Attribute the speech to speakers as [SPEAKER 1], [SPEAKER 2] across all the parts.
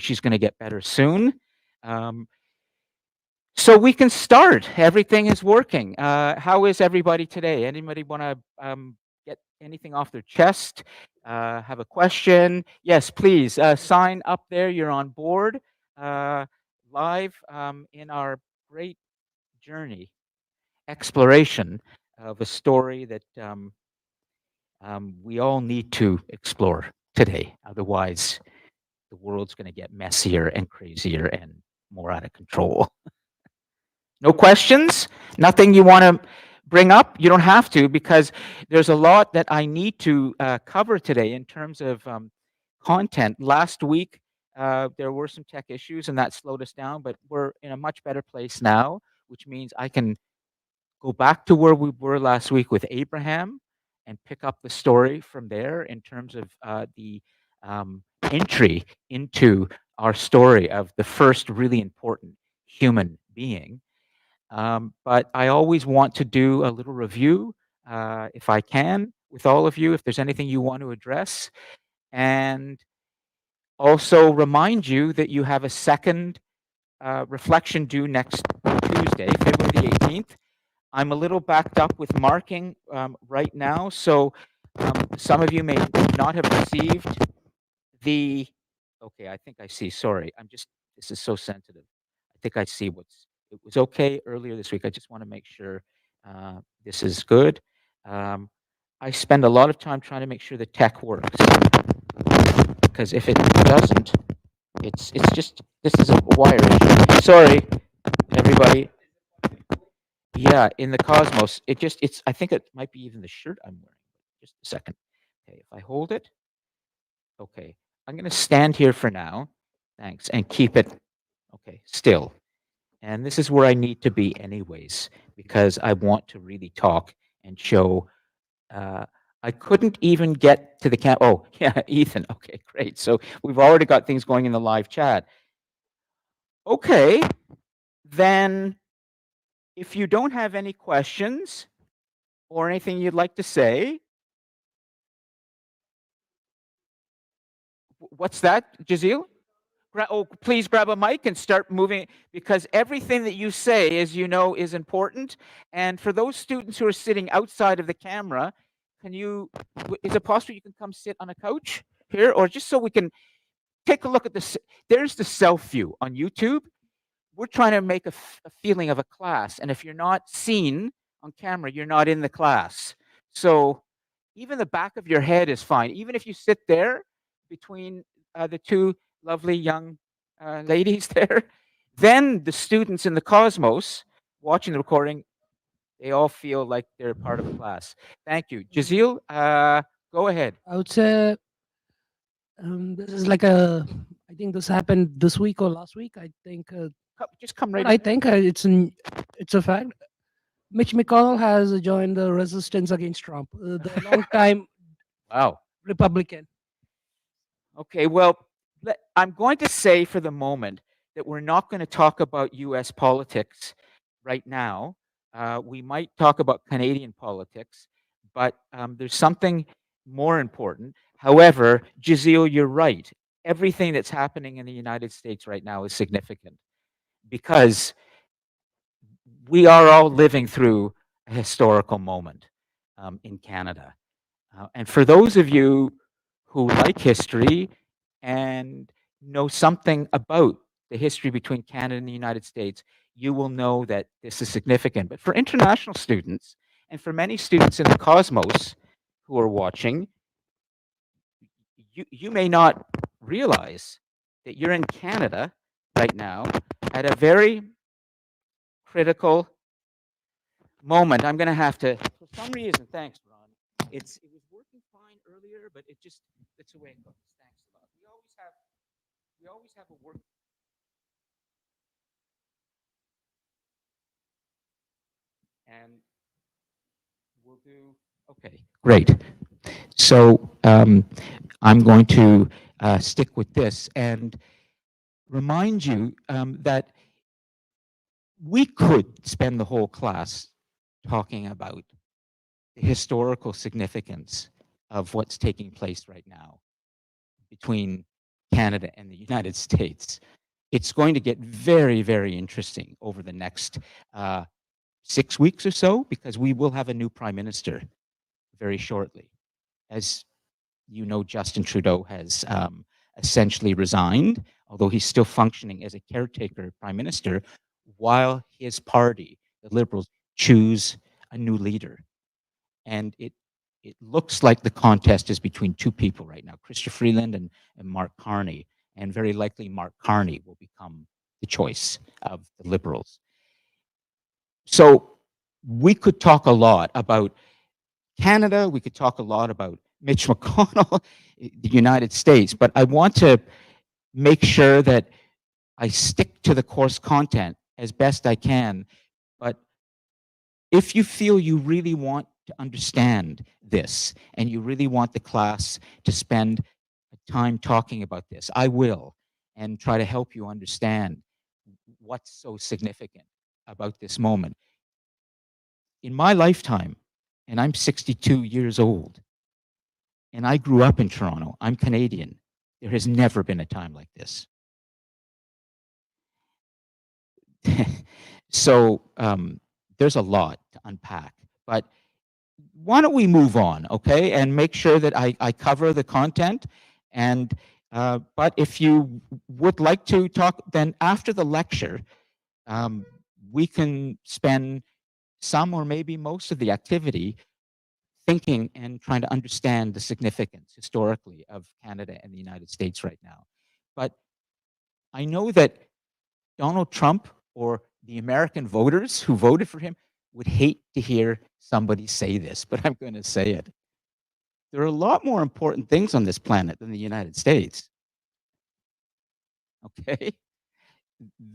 [SPEAKER 1] she's going to get better soon. Um, so we can start. Everything is working. How is everybody today? Anybody want to get anything off their chest? Have a question? Yes, please sign up there. You're on board uh, live in our great journey, exploration of a story that we all need to explore today. Otherwise, the world's going to get messier and crazier and more out of control. No questions? Nothing you want to bring up? You don't have to, because there's a lot that I need to cover today in terms of content. Last week, there were some tech issues and that slowed us down, but we're in a much better place now, which means I can go back to where we were last week with Abraham and pick up the story from there in terms of the entry into our story of the first really important human being. But I always want to do a little review, if I can, with all of you, if there's anything you want to address. And also remind you that you have a second reflection due next Tuesday, February the 18th. I'm a little backed up with marking right now, so some of you may not have received the. Okay, I think I see. Sorry, this is so sensitive. I think I see it was okay earlier this week. I just want to make sure this is good. Um, I spend a lot of time trying to make sure the tech works, because if it doesn't, it's just this is a wire issue. Sorry, everybody. Yeah, in the Cosmos, it's I think it might be even the shirt I'm wearing. Just a second. Okay, if I hold it, okay. I'm gonna stand here for now. Thanks, and keep it okay, still. And this is where I need to be anyways, because I want to really talk and show uh I couldn't even get to the cam. Oh, yeah, Ethan. Okay, great. So we've already got things going in the live chat. Okay, then if you don't have any questions or anything you'd like to say, what's that, Jazeel? Oh, please grab a mic and start moving, because everything that you say, as you know, is important. And for those students who are sitting outside of the camera, is it possible you can come sit on a couch here, or just so we can take a look at this? There's the self view on YouTube. We're trying to make a feeling of a class. And if you're not seen on camera, you're not in the class. So even the back of your head is fine. Even if you sit there between the two lovely young ladies there, then the students in the Cosmos watching the recording, they all feel like they're part of a class. Thank you. Jazeel, go ahead.
[SPEAKER 2] I would say this is like a. I think this happened this week or last week. I think.
[SPEAKER 1] Just come right
[SPEAKER 2] Well, I
[SPEAKER 1] in.
[SPEAKER 2] think it's a fact. Mitch McConnell has joined the resistance against Trump, the long-time
[SPEAKER 1] Wow.
[SPEAKER 2] Republican.
[SPEAKER 1] Okay, well, I'm going to say for the moment that we're not going to talk about US politics right now. We might talk about Canadian politics, but there's something more important. However, Jazeel, you're right. Everything that's happening in the United States right now is significant, because we are all living through a historical moment in Canada. And for those of you who like history and know something about the history between Canada and the United States, you will know that this is significant. But for international students and for many students in the Cosmos who are watching, you may not realize that you're in Canada right now at a very critical moment. I'm going to have to, for some reason, thanks, Ron. It was working fine earlier, but it's the way it goes. Thanks a lot. We always have a work. And we'll do. Okay, great. So I'm going to stick with this and remind you that we could spend the whole class talking about the historical significance of what's taking place right now between Canada and the United States. It's going to get very, very interesting over the next 6 weeks or so, because we will have a new prime minister very shortly. As you know, Justin Trudeau has essentially resigned, although he's still functioning as a caretaker prime minister, while his party, the Liberals, choose a new leader. And it looks like the contest is between two people right now, Chrystia Freeland and Mark Carney, and very likely Mark Carney will become the choice of the Liberals. So we could talk a lot about Canada, we could talk a lot about Mitch McConnell, the United States, but I want to make sure that I stick to the course content as best I can. But if you feel you really want to understand this and you really want the class to spend time talking about this, I will, and try to help you understand what's so significant about this moment. In my lifetime, and I'm 62 years old, and I grew up in Toronto, I'm Canadian, there has never been a time like this. So there's a lot to unpack, but why don't we move on, okay, and make sure that I cover the content. And but if you would like to talk, then after the lecture, we can spend some or maybe most of the activity thinking and trying to understand the significance historically of Canada and the United States right now. But I know that Donald Trump or the American voters who voted for him would hate to hear somebody say this, but I'm going to say it. There are a lot more important things on this planet than the United States. Okay?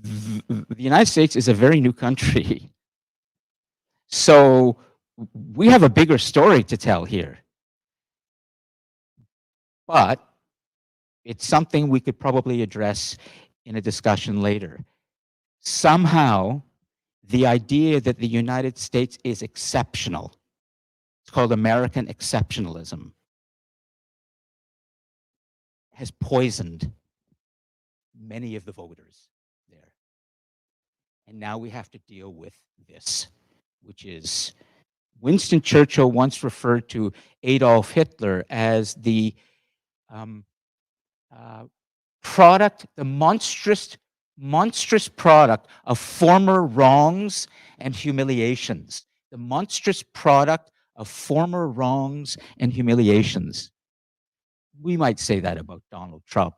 [SPEAKER 1] The United States is a very new country. So we have a bigger story to tell here. But it's something we could probably address in a discussion later. Somehow, the idea that the United States is exceptional, it's called American exceptionalism, has poisoned many of the voters there. And now we have to deal with this, which is Winston Churchill once referred to Adolf Hitler as the product, the monstrous product of former wrongs and humiliations. The monstrous product of former wrongs and humiliations. We might say that about Donald Trump.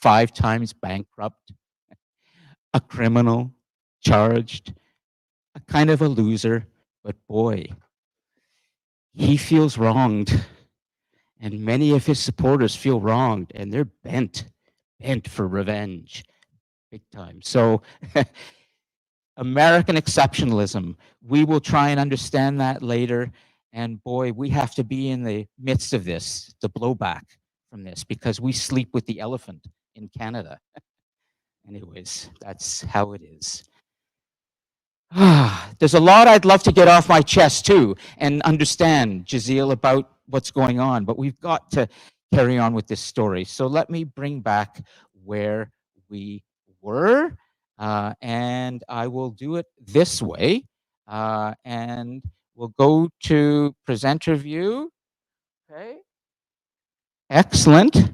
[SPEAKER 1] 5 times bankrupt, a criminal, charged, a kind of a loser, but boy, he feels wronged. And many of his supporters feel wronged, and they're bent for revenge, big time. So American exceptionalism, we will try and understand that later. And boy, we have to be in the midst of this, the blowback from this, because we sleep with the elephant in Canada. Anyways, that's how it is. There's a lot I'd love to get off my chest too and understand, Jazeel, about what's going on, but we've got to carry on with this story. So let me bring back where we were, and I will do it this way, and we'll go to presenter view. Okay, excellent.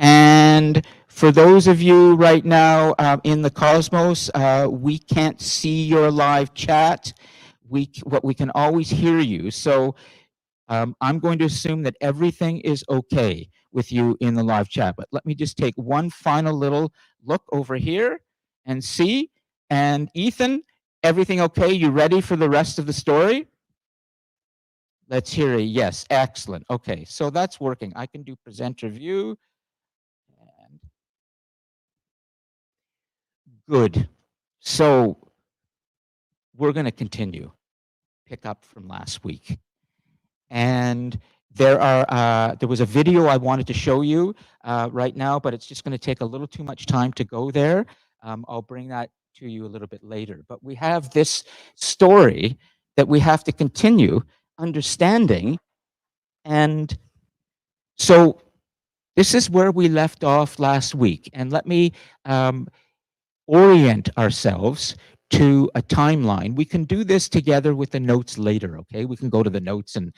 [SPEAKER 1] And for those of you right now in the Cosmos, we can't see your live chat. We can always hear you. So I'm going to assume that everything is okay with you in the live chat. But let me just take one final little look over here and see. And Ethan, everything okay? You ready for the rest of the story? Let's hear a yes. Excellent. Okay, so that's working. I can do presenter view. Good. So we're going to continue, pick up from last week. And there was a video I wanted to show you right now, but it's just going to take a little too much time to go there. I'll bring that to you a little bit later. But we have this story that we have to continue understanding. And so This is where we left off last week, and let me orient ourselves to a timeline. We can do this together with the notes later, okay? We can go to the notes and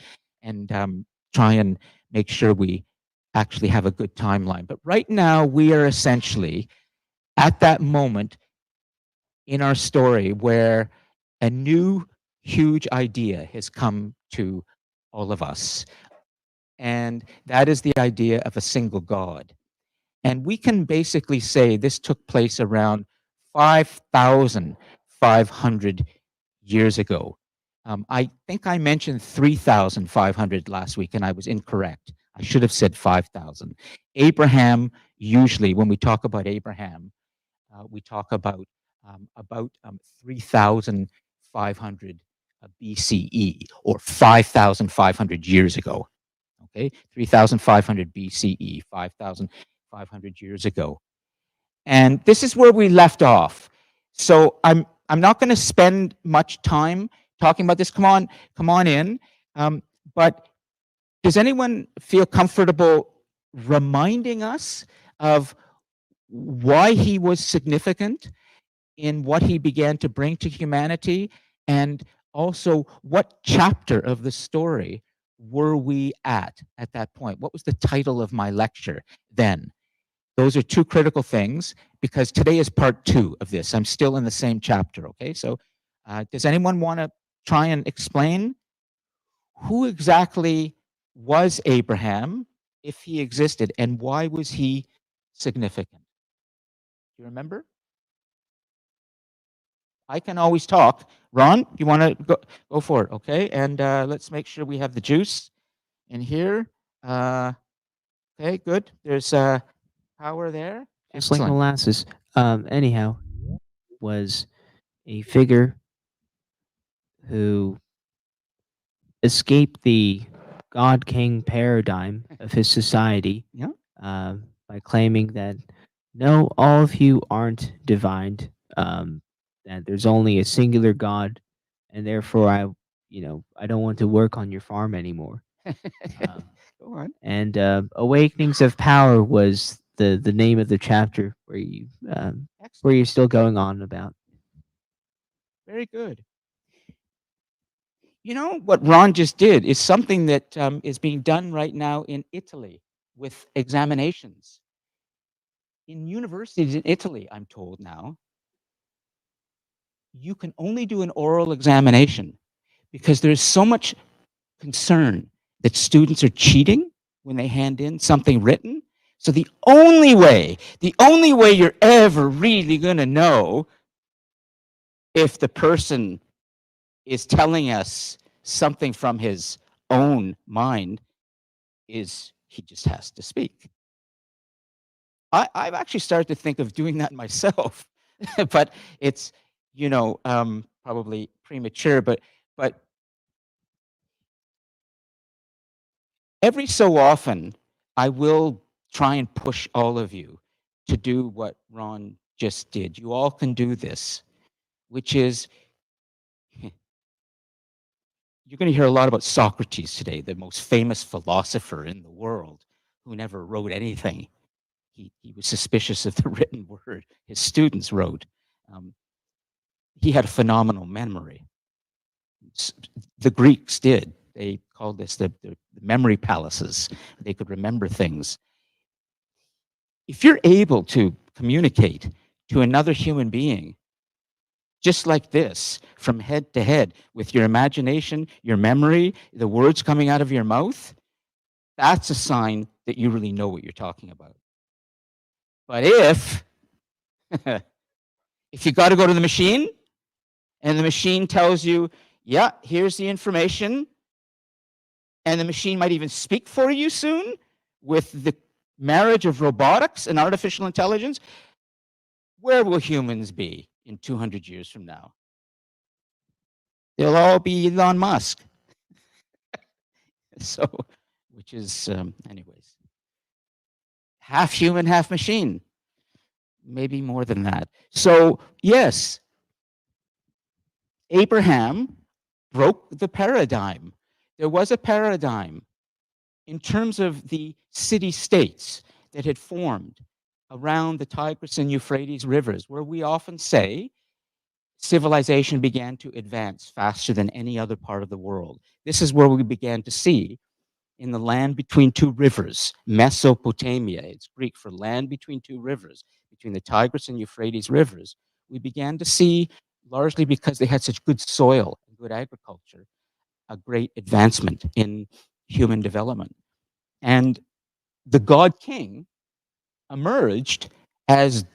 [SPEAKER 1] try and make sure we actually have a good timeline. But right now, we are essentially at that moment in our story where a new huge idea has come to all of us. And that is the idea of a single God. And we can basically say this took place around 5,500 years ago. I think I mentioned 3,500 last week, and I was incorrect. I should have said 5,000. Abraham, usually when we talk about Abraham, we talk about 3,500 BCE, or 5,500 years ago. Okay, 3,500 BCE, 5,500 years ago. And this is where we left off. So I'm not going to spend much time talking about this. Come on in. But does anyone feel comfortable reminding us of why he was significant in what he began to bring to humanity, and also what chapter of the story were we at that point? What was the title of my lecture then? Those are two critical things, because today is part 2 of this. I'm still in the same chapter, okay? So does anyone want to try and explain who exactly was Abraham, if he existed, and why was he significant? Do you remember? I can always talk. Ron, you want to go for it, okay? And let's make sure we have the juice in here. Okay, good. There's power there.
[SPEAKER 3] Just like
[SPEAKER 1] Excellent.
[SPEAKER 3] molasses. Anyhow, was a figure who escaped the God King paradigm of his society.
[SPEAKER 1] Yeah.
[SPEAKER 3] By claiming that no, all of you aren't divine. That there's only a singular God, and therefore I don't want to work on your farm anymore.
[SPEAKER 1] Go on.
[SPEAKER 3] And Awakenings of Power was the name of the chapter where you're still going on about.
[SPEAKER 1] Very good. You know, what Ron just did is something that is being done right now in Italy with examinations. In universities in Italy, I'm told now, you can only do an oral examination because there's so much concern that students are cheating when they hand in something written. So the only way you're ever really going to know if the person is telling us something from his own mind is he just has to speak. I've actually started to think of doing that myself, but it's, probably premature, but every so often, I will try and push all of you to do what Ron just did. You all can do this, which is, you're going to hear a lot about Socrates today, the most famous philosopher in the world who never wrote anything. He was suspicious of the written word his students wrote. He had a phenomenal memory. The Greeks did. They called this the memory palaces. They could remember things. If you're able to communicate to another human being just like this, from head to head, with your imagination, your memory, the words coming out of your mouth, that's a sign that you really know what you're talking about. But if you got to go to the machine and the machine tells you, yeah, here's the information, and the machine might even speak for you soon with the marriage of robotics and artificial intelligence, where will humans be in 200 years from now? They'll all be Elon Musk. So, which is, anyways, half human, half machine. Maybe more than that. So, yes, Abraham broke the paradigm. There was a paradigm in terms of the city-states that had formed around the Tigris and Euphrates rivers, where we often say civilization began to advance faster than any other part of the world. This is where we began to see in the land between two rivers, Mesopotamia, it's Greek for land between two rivers, between the Tigris and Euphrates rivers, we began to see, largely because they had such good soil and good agriculture, a great advancement in human development. And the God King emerged as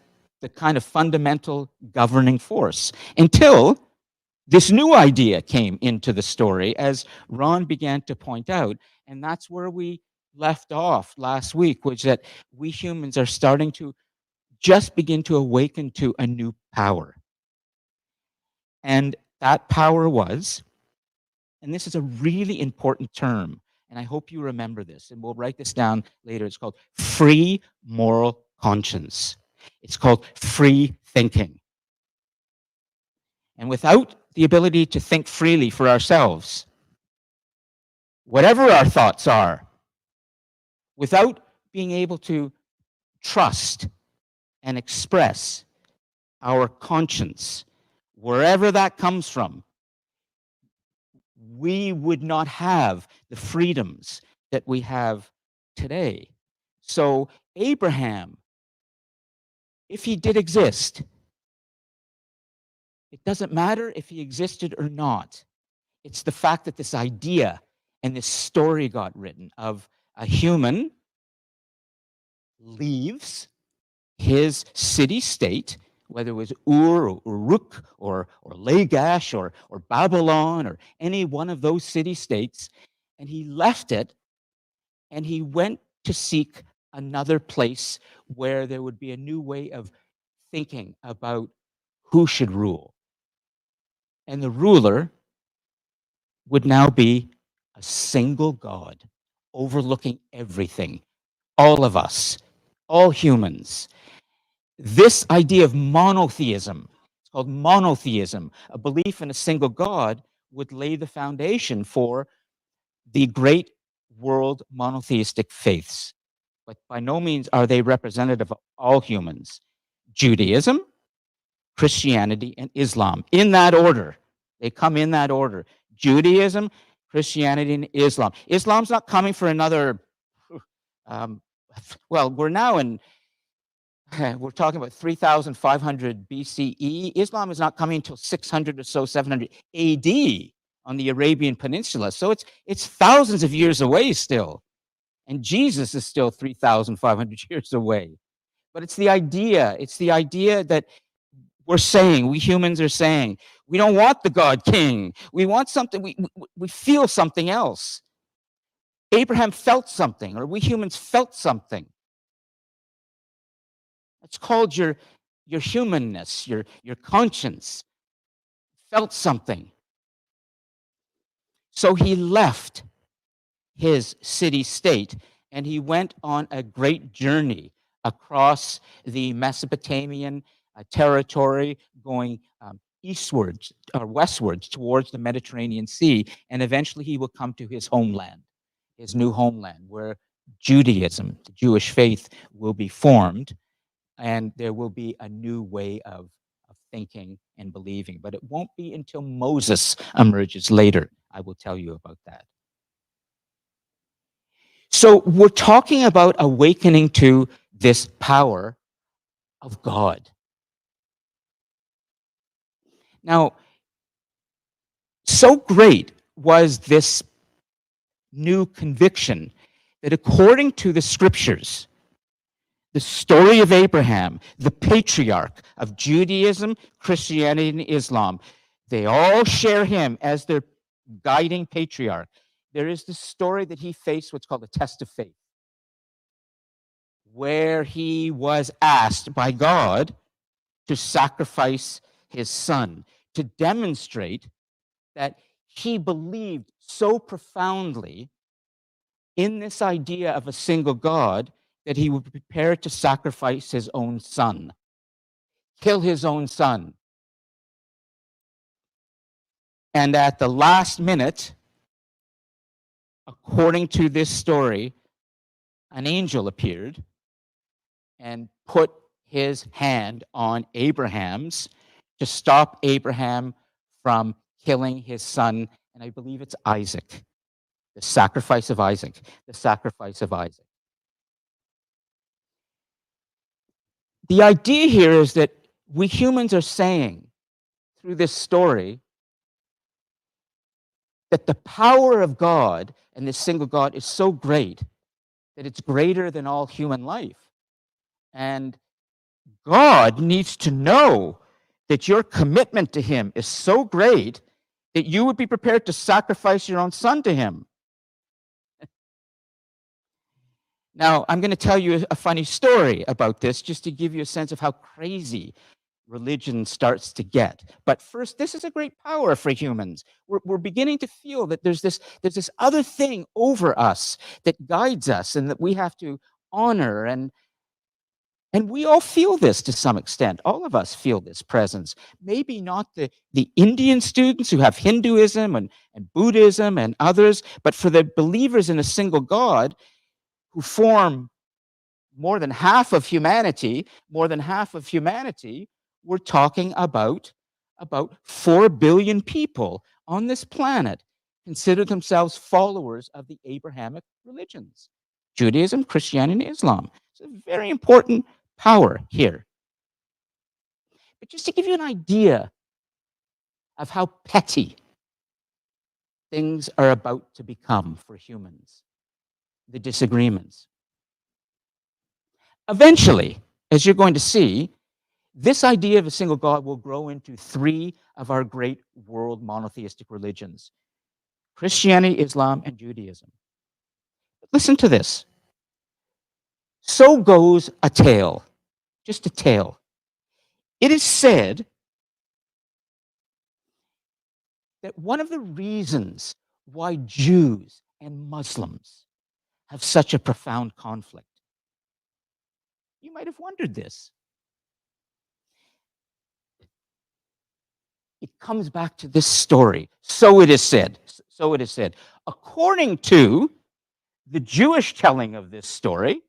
[SPEAKER 1] the kind of fundamental governing force until this new idea came into the story, as Ron began to point out. And that's where we left off last week, which that we humans are starting to just begin to awaken to a new power. And that power was, and this is a really important term, and I hope you remember this, and we'll write this down later. It's called free moral conscience. It's called free thinking. And without the ability to think freely for ourselves, whatever our thoughts are, without being able to trust and express our conscience, wherever that comes from, we would not have the freedoms that we have today. So Abraham, if he did exist, it doesn't matter if he existed or not. It's the fact that this idea and this story got written of a human leaves his city-state, whether it was Ur or Uruk or Lagash or Babylon or any one of those city-states, and he left it and he went to seek another place where there would be a new way of thinking about who should rule. And the ruler would now be a single God overlooking everything, all of us, all humans. This idea of monotheism, it's called monotheism, a belief in a single God, would lay the foundation for the great world monotheistic faiths. But by no means are they representative of all humans. Judaism, Christianity, and Islam, in that order. They come in that order. Judaism, Christianity, and Islam. Islam's not coming for another, well, we're now in, we're talking about 3,500 BCE. Islam is not coming until 600 or so, 700 AD on the Arabian Peninsula. So it's thousands of years away still. And Jesus is still 3,500 years away. But it's the idea that we're saying, we humans are saying, we don't want the God King. We want something, we feel something else. Abraham felt something, or we humans felt something. It's called your humanness, your conscience. Felt something. So he left his city-state and he went on a great journey across the Mesopotamian territory, going eastwards or westwards towards the Mediterranean Sea, and eventually he will come to his homeland, his new homeland, where Judaism, the Jewish faith, will be formed, and there will be a new way of thinking and believing. But it won't be until Moses emerges later. I will tell you about that. So we're talking about awakening to this power of God. Now, so great was this new conviction that according to the scriptures, the story of Abraham, the patriarch of Judaism, Christianity, and Islam, they all share him as their guiding patriarch. There is this story that he faced what's called a test of faith, where he was asked by God to sacrifice his son, to demonstrate that he believed so profoundly in this idea of a single God that he would be prepared to sacrifice his own son, kill his own son. And at the last minute, according to this story, an angel appeared and put his hand on Abraham's to stop Abraham from killing his son, and I believe it's Isaac, the sacrifice of Isaac, the sacrifice of Isaac. The idea here is that we humans are saying through this story that the power of God and this single God is so great that it's greater than all human life. And God needs to know that your commitment to him is so great that you would be prepared to sacrifice your own son to him. Now, I'm going to tell you a funny story about this just to give you a sense of how crazy religion starts to get. But first, this is a great power for humans. We're beginning to feel that there's this other thing over us that guides us and that we have to honor. And we all feel this to some extent. All of us feel this presence. Maybe not the Indian students who have Hinduism and Buddhism and others, but for the believers in a single God who form more than half of humanity, we're talking about 4 billion people on this planet consider themselves followers of the Abrahamic religions, Judaism, Christianity, and Islam. It's a very important power here. But just to give you an idea of how petty things are about to become for humans, the disagreements. Eventually, as you're going to see, this idea of a single God will grow into 3 of our great world monotheistic religions: Christianity, Islam, and Judaism. Listen to this. So goes a tale, just a tale. It is said that one of the reasons why Jews and Muslims have such a profound conflict, you might have wondered this. It comes back to this story. So it is said. So it is said. According to the Jewish telling of this story,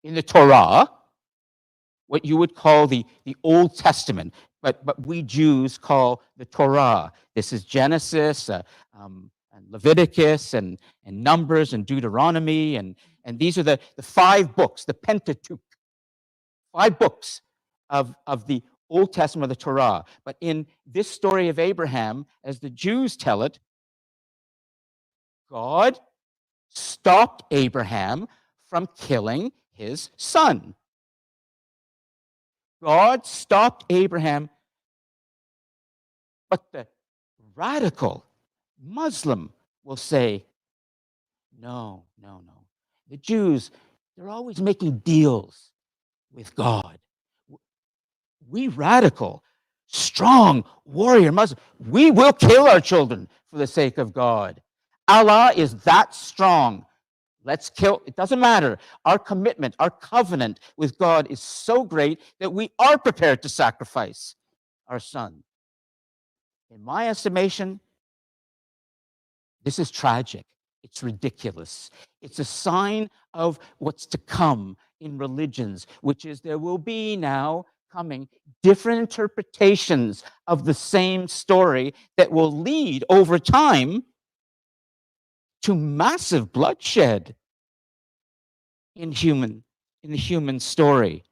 [SPEAKER 1] in the Torah, what you would call the Old Testament, but we Jews call the Torah. This is Genesis, and Leviticus, and Numbers, and Deuteronomy, and these are the 5 books, the Pentateuch, 5 books of the Old Testament of the Torah. But in this story of Abraham, as the Jews tell it, God stopped Abraham from killing his son. God stopped Abraham, but the radical Muslim will say, no. The Jews, they're always making deals with God. We radical, strong warrior Muslims, we will kill our children for the sake of God. Allah is that strong. Let's kill, it doesn't matter. Our commitment, our covenant with God is so great that we are prepared to sacrifice our son. In my estimation, this is tragic. It's ridiculous. It's a sign of what's to come in religions, which is there will be now coming different interpretations of the same story that will lead over time to massive bloodshed in the human story.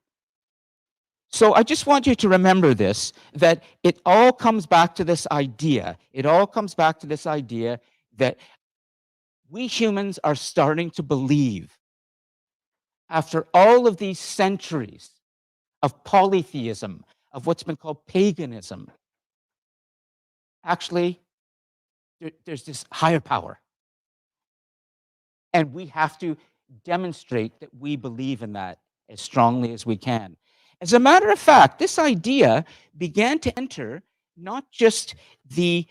[SPEAKER 1] So I just want you to remember this, that it all comes back to this idea. It all comes back to this idea that we humans are starting to believe, after all of these centuries of polytheism, of what's been called paganism, actually, there's this higher power. And we have to demonstrate that we believe in that as strongly as we can. As a matter of fact, this idea began to enter not just the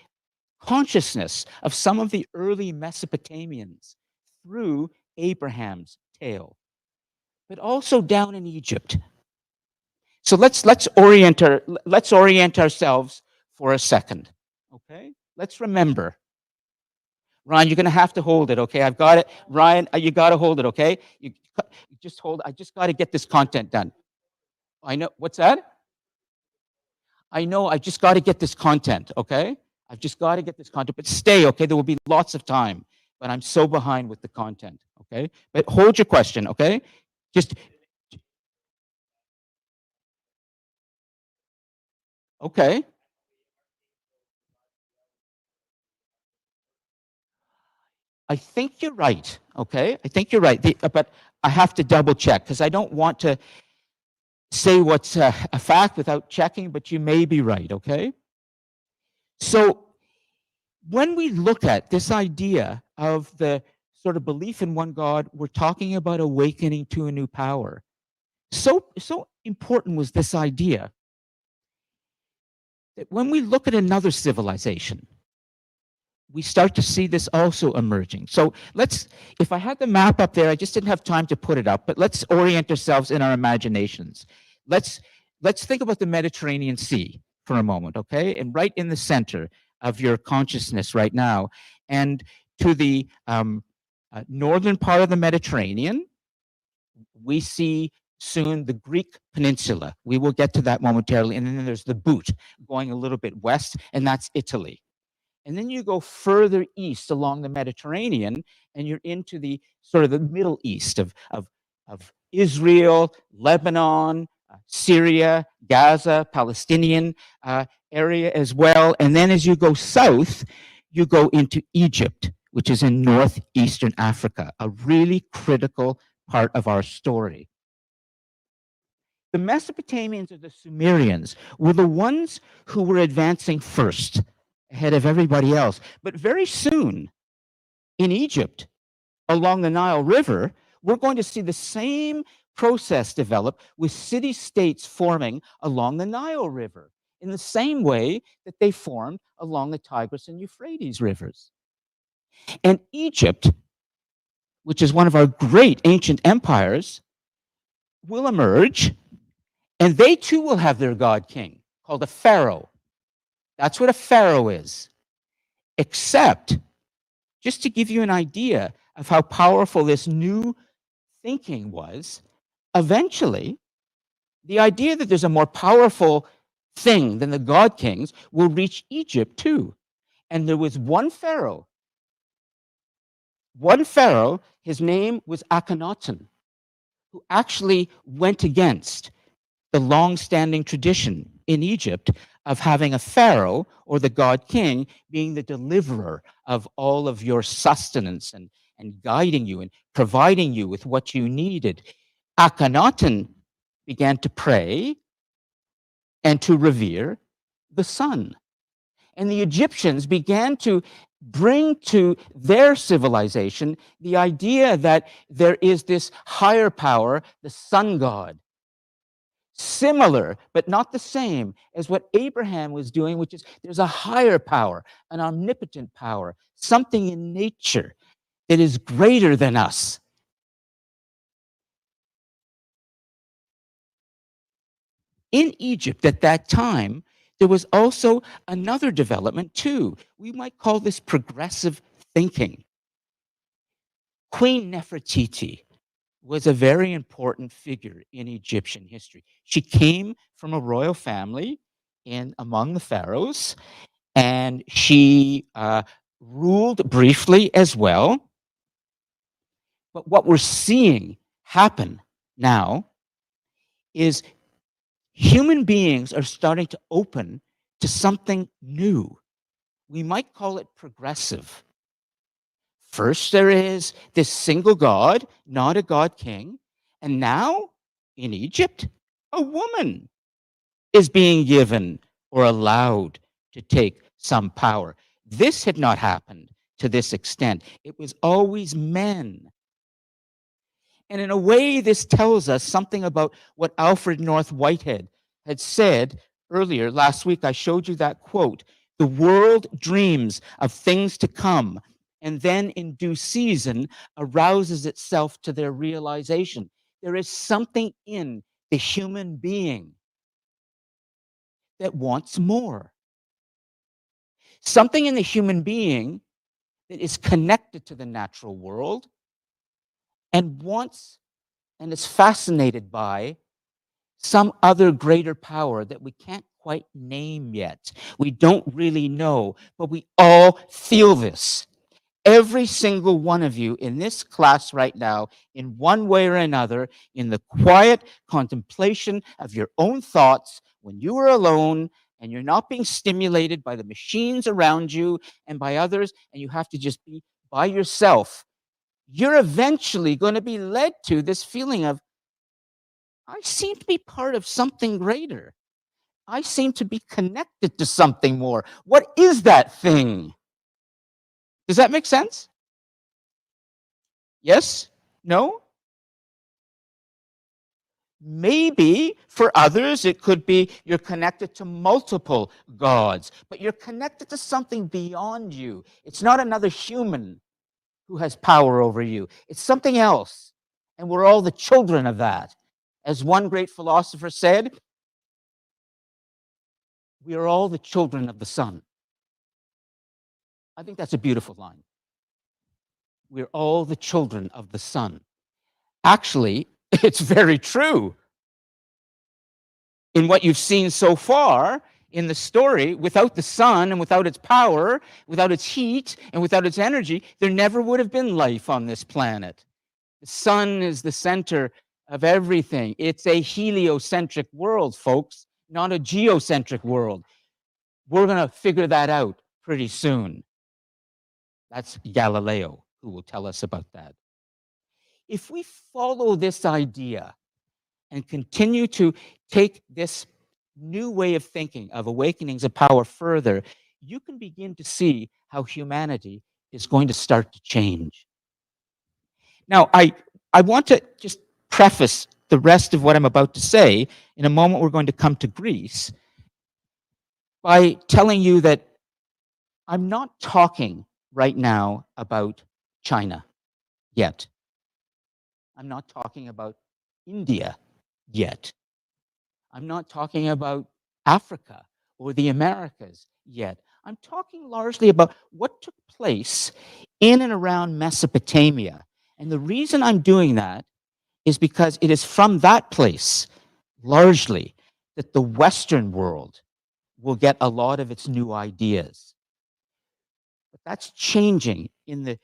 [SPEAKER 1] consciousness of some of the early Mesopotamians through Abraham's tale, but also down in Egypt. So let's orient ourselves for a second. Okay? Let's remember Ryan, you're going to have to hold it, okay? I've got it. Ryan, you got to hold it, okay? You just hold. I just got to get this content done. I know. What's that? I know. I just got to get this content, okay? I've just got to get this content. But stay, okay? There will be lots of time. But I'm so behind with the content, okay? But hold your question, okay? Just okay. I think you're right, okay? I think you're right. But I have to double check because I don't want to say what's a fact without checking, but you may be right, okay? So when we look at this idea of the sort of belief in one God, we're talking about awakening to a new power. So important was this idea that when we look at another civilization, we start to see this also emerging. So if I had the map up there, I just didn't have time to put it up, but let's orient ourselves in our imaginations. Let's think about the Mediterranean Sea for a moment, okay? And right in the center of your consciousness right now, and to the northern part of the Mediterranean, we see soon the Greek peninsula. We will get to that momentarily. And then there's the boot going a little bit west, and that's Italy. And then you go further east along the Mediterranean, and you're into the sort of the Middle East of Israel, Lebanon, Syria, Gaza, Palestinian area as well. And then as you go south, you go into Egypt, which is in northeastern Africa, a really critical part of our story. The Mesopotamians or the Sumerians were the ones who were advancing first, ahead of everybody else. But very soon, in Egypt, along the Nile River, we're going to see the same process develop with city-states forming along the Nile River in the same way that they formed along the Tigris and Euphrates rivers. And Egypt, which is one of our great ancient empires, will emerge, and they too will have their god king called a pharaoh. That's what a pharaoh is. Except, just to give you an idea of how powerful this new thinking was, eventually, the idea that there's a more powerful thing than the god kings will reach Egypt too. And there was one pharaoh, his name was Akhenaten, who actually went against the long-standing tradition in Egypt of having a pharaoh or the god king being the deliverer of all of your sustenance and guiding you and providing you with what you needed. Akhenaten began to pray and to revere the sun. And the Egyptians began to bring to their civilization the idea that there is this higher power, the sun god, similar but not the same as what Abraham was doing, which is there's a higher power, an omnipotent power, something in nature that is greater than us. In Egypt at that time, there was also another development too. We might call this progressive thinking. Queen Nefertiti was a very important figure in Egyptian history. She came from a royal family among the pharaohs, and she ruled briefly as well. But what we're seeing happen now is human beings are starting to open to something new. We might call it progressive. First, there is this single God, not a god king. And now, in Egypt, a woman is being given or allowed to take some power. This had not happened to this extent. It was always men. And in a way, this tells us something about what Alfred North Whitehead had said earlier. Last week, I showed you that quote. The world dreams of things to come, and then in due season arouses itself to their realization. There is something in the human being that wants more. Something in the human being that is connected to the natural world and wants and is fascinated by some other greater power that we can't quite name yet. We don't really know, but we all feel this. Every single one of you in this class right now, in one way or another, in the quiet contemplation of your own thoughts, when you are alone and you're not being stimulated by the machines around you and by others, and you have to just be by yourself, you're eventually going to be led to this feeling of, I seem to be part of something greater. I seem to be connected to something more. What is that thing? Does that make sense? Yes? No? Maybe for others, it could be you're connected to multiple gods, but you're connected to something beyond you. It's not another human who has power over you, it's something else. And we're all the children of that. As one great philosopher said, we are all the children of the sun. I think that's a beautiful line. We're all the children of the sun. Actually, it's very true. In what you've seen so far in the story, without the sun and without its power, without its heat and without its energy, there never would have been life on this planet. The sun is the center of everything. It's a heliocentric world, folks, not a geocentric world. We're going to figure that out pretty soon. That's Galileo who will tell us about that. If we follow this idea and continue to take this new way of thinking of awakenings of power further, you can begin to see how humanity is going to start to change. Now, I want to just preface the rest of what I'm about to say. In a moment, we're going to come to Greece by telling you that I'm not talking right now about China yet. I'm not talking about India yet. I'm not talking about Africa or the Americas yet. I'm talking largely about what took place in and around Mesopotamia. And the reason I'm doing that is because it is from that place, largely, that the Western world will get a lot of its new ideas. But that's changing in the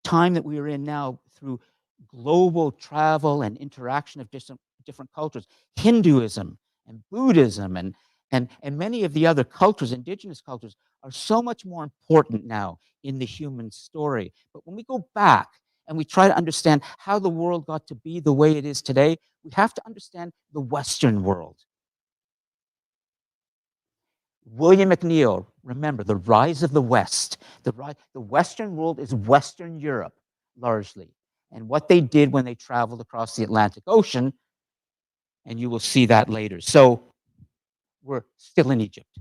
[SPEAKER 1] time that we are in now through global travel and interaction of different cultures. Hinduism and Buddhism and many of the other cultures, indigenous cultures, are so much more important now in the human story. But when we go back and we try to understand how the world got to be the way it is today, we have to understand the Western world. William McNeill, remember, the rise of the West. The Western world is Western Europe, largely. And what they did when they traveled across the Atlantic Ocean, and you will see that later. So we're still in Egypt.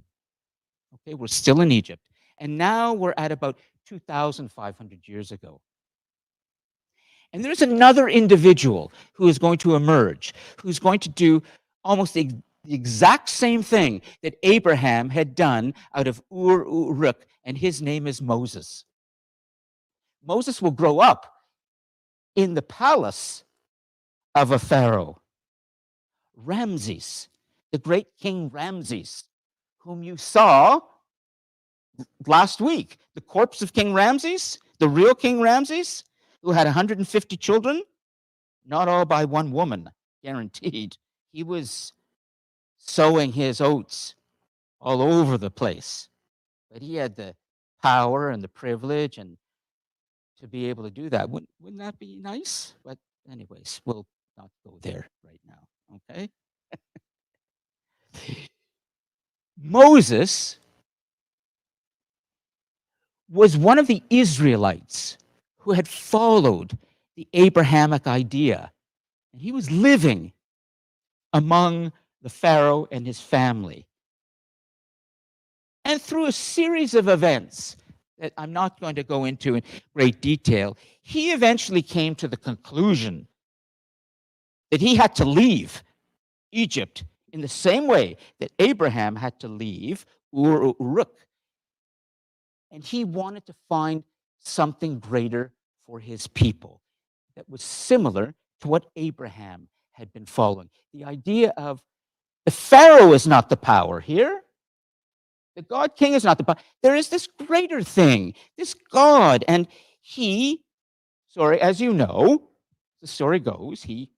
[SPEAKER 1] Okay, we're still in Egypt. And now we're at about 2,500 years ago. And there's another individual who is going to emerge, who's going to do almost the exact same thing that Abraham had done out of Ur-Uruk, and his name is Moses. Moses will grow up in the palace of a pharaoh, Ramses, the great King Ramses, whom you saw last week. The corpse of King Ramses, the real King Ramses, who had 150 children, not all by one woman, guaranteed. He was sowing his oats all over the place, but he had the power and the privilege and to be able to do that. Wouldn't that be nice? But anyways, we'll not go there right now, okay? Moses was one of the Israelites who had followed the Abrahamic idea. And he was living among the Pharaoh and his family. And through a series of events that I'm not going to go into in great detail, he eventually came to the conclusion that he had to leave Egypt in the same way that Abraham had to leave Ur-Uruk. And he wanted to find something greater for his people that was similar to what Abraham had been following. The idea of the Pharaoh is not the power here. The God King is not the power. There is this greater thing, this God. And as you know, the story goes, he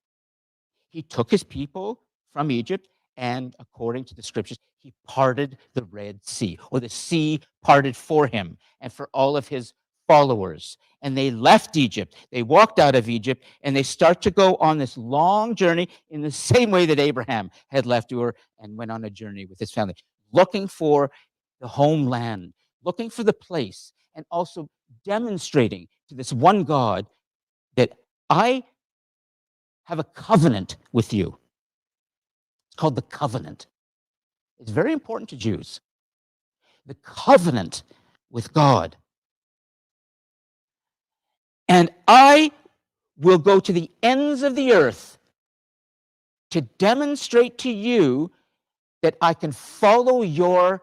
[SPEAKER 1] took his people from Egypt, and according to the scriptures, he parted the Red Sea, or the sea parted for him and for all of his followers. And they left Egypt. They walked out of Egypt, and they start to go on this long journey in the same way that Abraham had left Ur and went on a journey with his family, looking for the homeland, looking for the place, and also demonstrating to this one God that I have a covenant with you. It's called the covenant. It's very important to Jews. The covenant with God. And I will go to the ends of the earth to demonstrate to you that I can follow your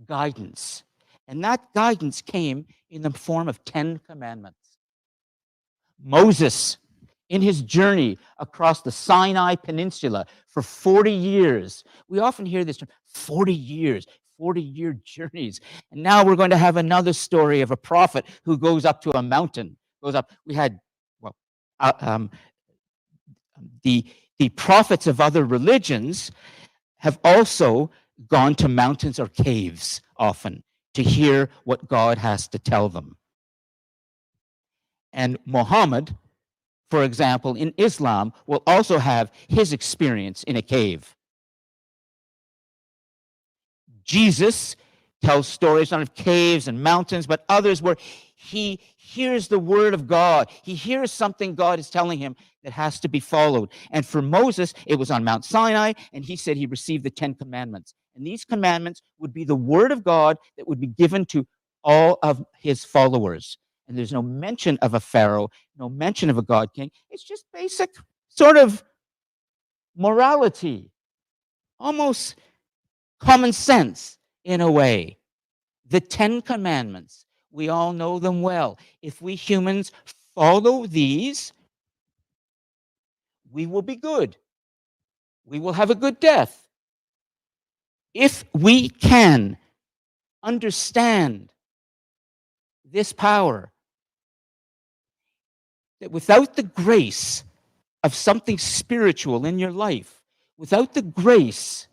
[SPEAKER 1] guidance. And that guidance came in the form of 10 commandments. Moses, in his journey across the Sinai Peninsula for 40 years, we often hear this term, 40 years, 40-year journeys. And now we're going to have another story of a prophet who goes up to a mountain, goes up. We had, the prophets of other religions have also gone to mountains or caves often to hear what God has to tell them. And Muhammad, for example, in Islam, will also have his experience in a cave. Jesus tells stories not of caves and mountains, but others where he hears the word of God. He hears something God is telling him that has to be followed. And for Moses, it was on Mount Sinai, and he said he received the 10 commandments. And these commandments would be the word of God that would be given to all of his followers. And there's no mention of a Pharaoh, no mention of a God King. It's just basic sort of morality, almost common sense in a way. The 10 commandments, we all know them well. If we humans follow these, we will be good. We will have a good death. If we can understand this power, that without the grace of something spiritual in your life, without the grace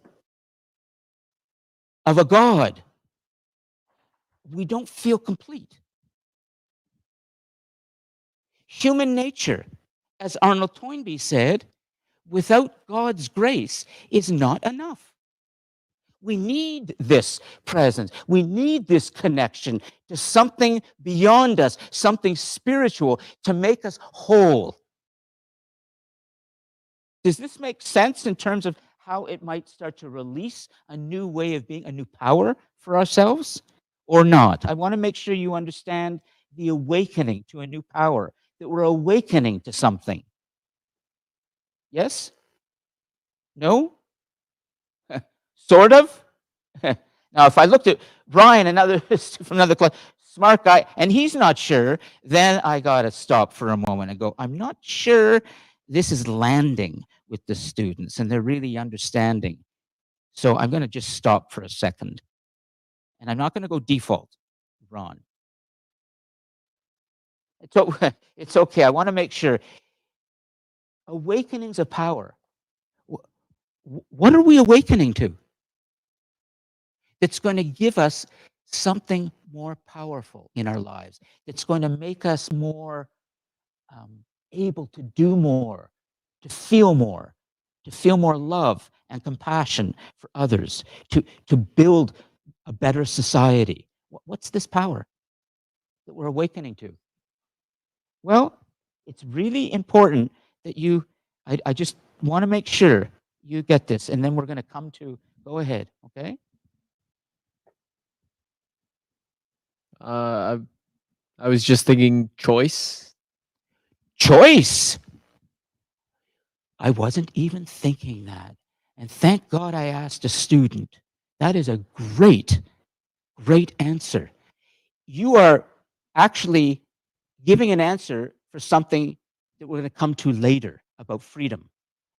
[SPEAKER 1] of a God, we don't feel complete. Human nature, as Arnold Toynbee said, without God's grace is not enough. We need this presence. We need this connection to something beyond us, something spiritual to make us whole. Does this make sense in terms of how it might start to release a new way of being, a new power for ourselves, or not? I want to make sure you understand the awakening to a new power, that we're awakening to something. Yes? No? Sort of? Now, if I looked at Brian, from another class, smart guy, and he's not sure, then I got to stop for a moment and go, I'm not sure this is landing with the students and they're really understanding. So I'm going to just stop for a second. And I'm not going to go default, Ron. It's okay. I want to make sure. Awakenings of power. What are we awakening to? That's going to give us something more powerful in our lives. That's going to make us more able to do more, to feel more love and compassion for others, to build a better society. What's this power that we're awakening to? Well, it's really important that I just want to make sure you get this, and then we're going to come to, go ahead, okay?
[SPEAKER 4] I was just thinking choice.
[SPEAKER 1] Choice. I wasn't even thinking that. And thank God I asked a student. That is a great, great answer. You are actually giving an answer for something that we're going to come to later about freedom.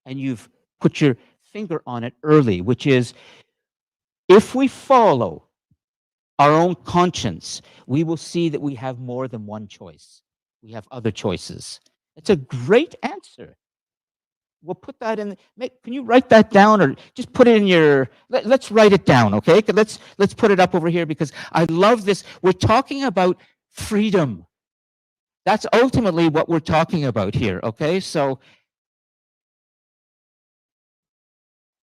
[SPEAKER 1] And you've put your finger on it early, which is if we follow our own conscience, we will see that we have more than one choice. We have other choices. It's a great answer. We'll put that in. Can you write that down, or just put it in your? Let's write it down, okay? Let's put it up over here because I love this. We're talking about freedom. That's ultimately what we're talking about here, okay? So,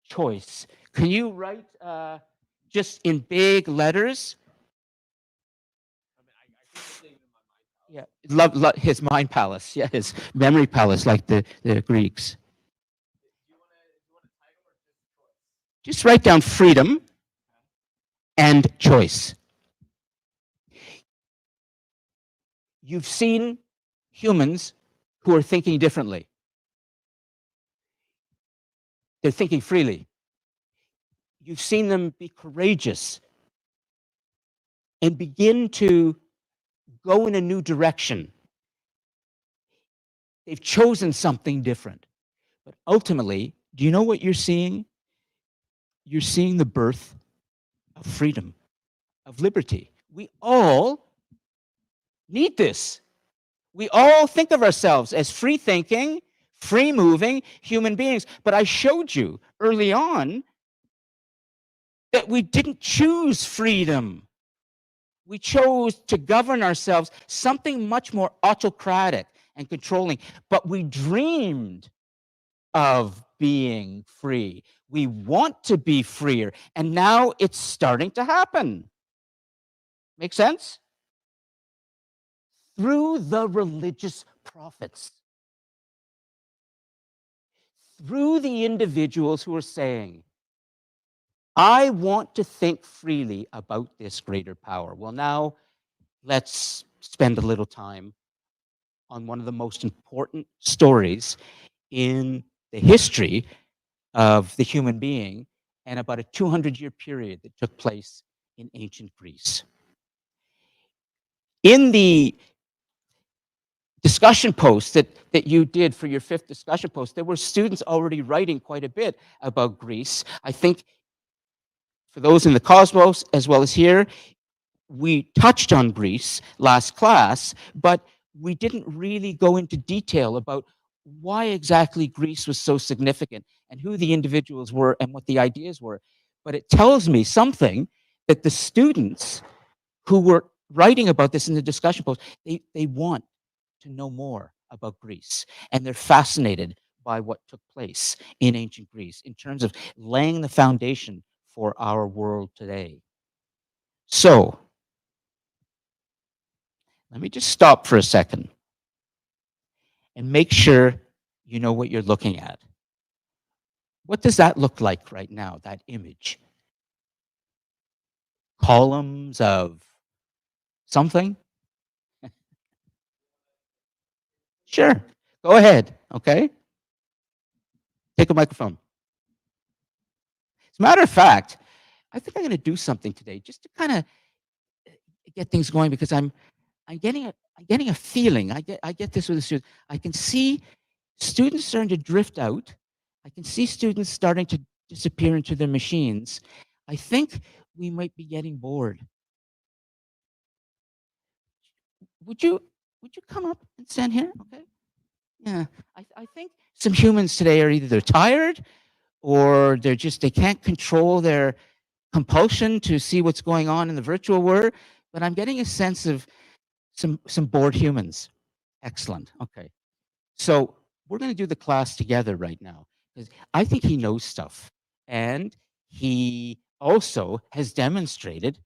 [SPEAKER 1] choice. Can you write just in big letters? Yeah, love his mind palace. Yeah, his memory palace, like the Greeks. Just write down freedom and choice. You've seen humans who are thinking differently. They're thinking freely. You've seen them be courageous and begin to go in a new direction. They've chosen something different. But ultimately, do you know what you're seeing? You're seeing the birth of freedom, of liberty. We all need this. We all think of ourselves as free thinking, free moving human beings. But I showed you early on that we didn't choose freedom. We chose to govern ourselves, something much more autocratic and controlling. But we dreamed of being free. We want to be freer. And now it's starting to happen. Make sense? Through the religious prophets, through the individuals who are saying, I want to think freely about this greater power. Well, now let's spend a little time on one of the most important stories in the history of the human being and about a 200-year period that took place in ancient Greece. In the discussion post that you did for your 5th discussion post, there were students already writing quite a bit about Greece. I think for those in the Cosmos as well as here, we touched on Greece last class, but we didn't really go into detail about why exactly Greece was so significant and who the individuals were and what the ideas were. But it tells me something that the students who were writing about this in the discussion post, they want to know more about Greece, and they're fascinated by what took place in ancient Greece in terms of laying the foundation for our world today. So, let me just stop for a second and make sure you know what you're looking at. What does that look like right now, that image? Columns of something? Sure, go ahead, okay? Take a microphone. As a matter of fact, I think I'm going to do something today just to kind of get things going because I'm getting a feeling. I get this with the students. I can see students starting to drift out. I can see students starting to disappear into their machines. I think we might be getting bored. Would you come up and stand here? Okay. Yeah. I think some humans today are either they're tired or they can't control their compulsion to see what's going on in the virtual world. But I'm getting a sense of some bored humans. Excellent. Okay. So we're going to do the class together right now because I think he knows stuff. And he also has demonstrated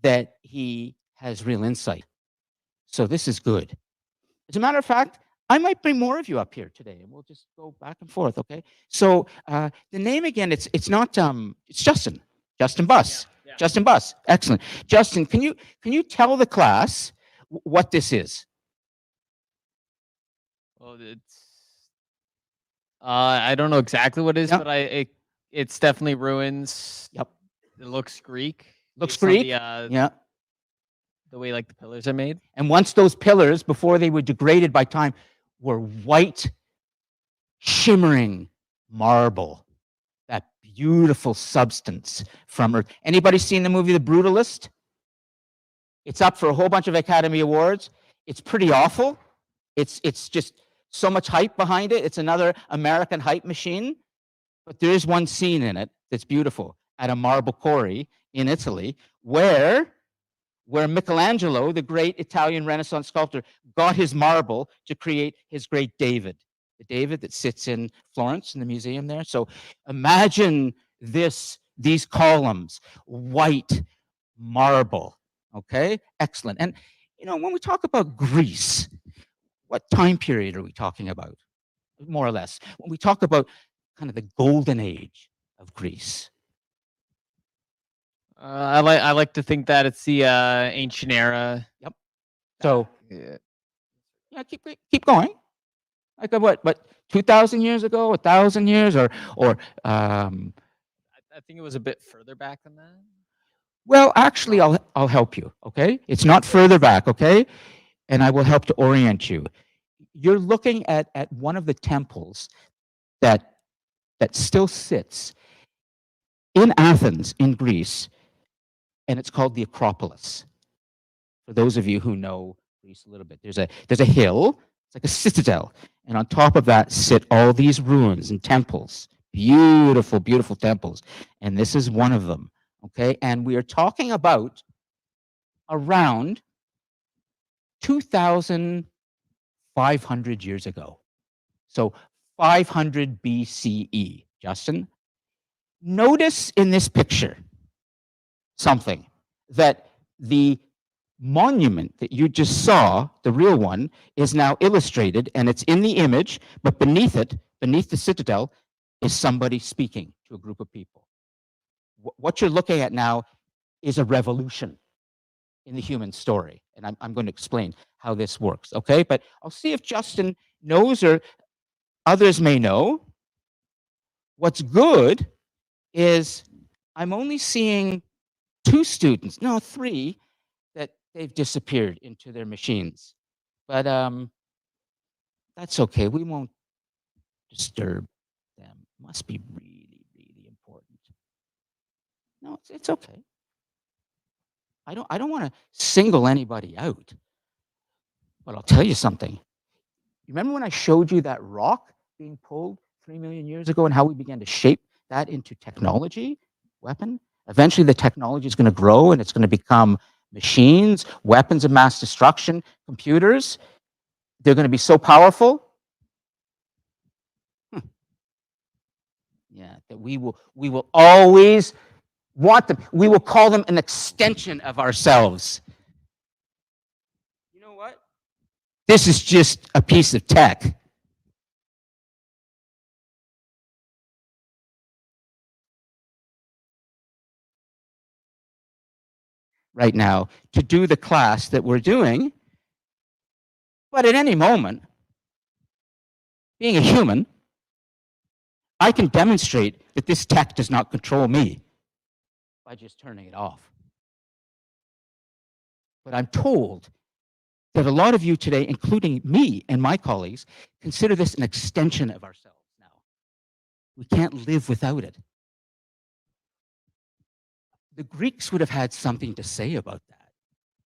[SPEAKER 1] that he has real insight. So this is good. As a matter of fact, I might bring more of you up here today and we'll just go back and forth, okay? So the name again, it's not, it's Justin. Justin Buss. Yeah. Justin Buss. Excellent. Justin, can you tell the class what this is?
[SPEAKER 4] Well, I don't know exactly what it is,
[SPEAKER 1] Yep.
[SPEAKER 4] but it's definitely ruins.
[SPEAKER 1] Yep.
[SPEAKER 4] It looks Greek.
[SPEAKER 1] Looks
[SPEAKER 4] based on
[SPEAKER 1] Greek.
[SPEAKER 4] The
[SPEAKER 1] Yeah.
[SPEAKER 4] the way like the pillars are made.
[SPEAKER 1] And once those pillars, before they were degraded by time, were white, shimmering marble, that beautiful substance from Earth. Anybody seen the movie The Brutalist? It's up for a whole bunch of Academy Awards. It's pretty awful. It's just so much hype behind it. It's another American hype machine. But there is one scene in it that's beautiful at a marble quarry in Italy where Michelangelo, the great Italian Renaissance sculptor, got his marble to create his great David, the David that sits in Florence in the museum there. So imagine these columns, white marble, okay? Excellent. And, you know, when we talk about Greece, what time period are we talking about? More or less. When we talk about kind of the golden age of Greece.
[SPEAKER 4] I like to think that it's the ancient era.
[SPEAKER 1] So
[SPEAKER 4] Yeah.
[SPEAKER 1] yeah, keep going. Like what 2,000 years ago, 1,000 years, or
[SPEAKER 4] I think it was a bit further back than that.
[SPEAKER 1] well, actually, I'll help you. Okay, it's not further back. Okay, and I will help to orient you. You're looking at one of the temples that still sits in Athens, in Greece, and it's called the Acropolis. For those of you who know Greece a little bit, there's a hill, it's like a citadel, and on top of that sit all these ruins and temples, beautiful, beautiful temples, and this is one of them. Okay, and we are talking about around 2,500 years ago. So 500 BCE, Justin. Notice in this picture something, that the monument that you just saw, the real one, is now illustrated and it's in the image, but beneath it, beneath the citadel, is somebody speaking to a group of people. What you're looking at now is a revolution in the human story. And I'm going to explain how this works, okay? But I'll see if Justin knows or others may know. What's good is I'm only seeing 2 students, no, 3, that they've disappeared into their machines. But that's okay. We won't disturb them. Must be really, really important. No, it's okay. I don't want to single anybody out. But I'll tell you something. You remember when I showed you that rock being pulled 3 million years ago and how we began to shape that into technology, weapon? Eventually the technology is going to grow and it's going to become machines, weapons of mass destruction, computers. They're going to be so powerful. Yeah, that we will always want them. We will call them an extension of ourselves. You know what? This is just a piece of tech. Right now to do the class that we're doing. But at any moment, being a human, I can demonstrate that this tech does not control me by just turning it off. But I'm told that a lot of you today, including me and my colleagues, consider this an extension of ourselves now. We can't live without it. The Greeks would have had something to say about that,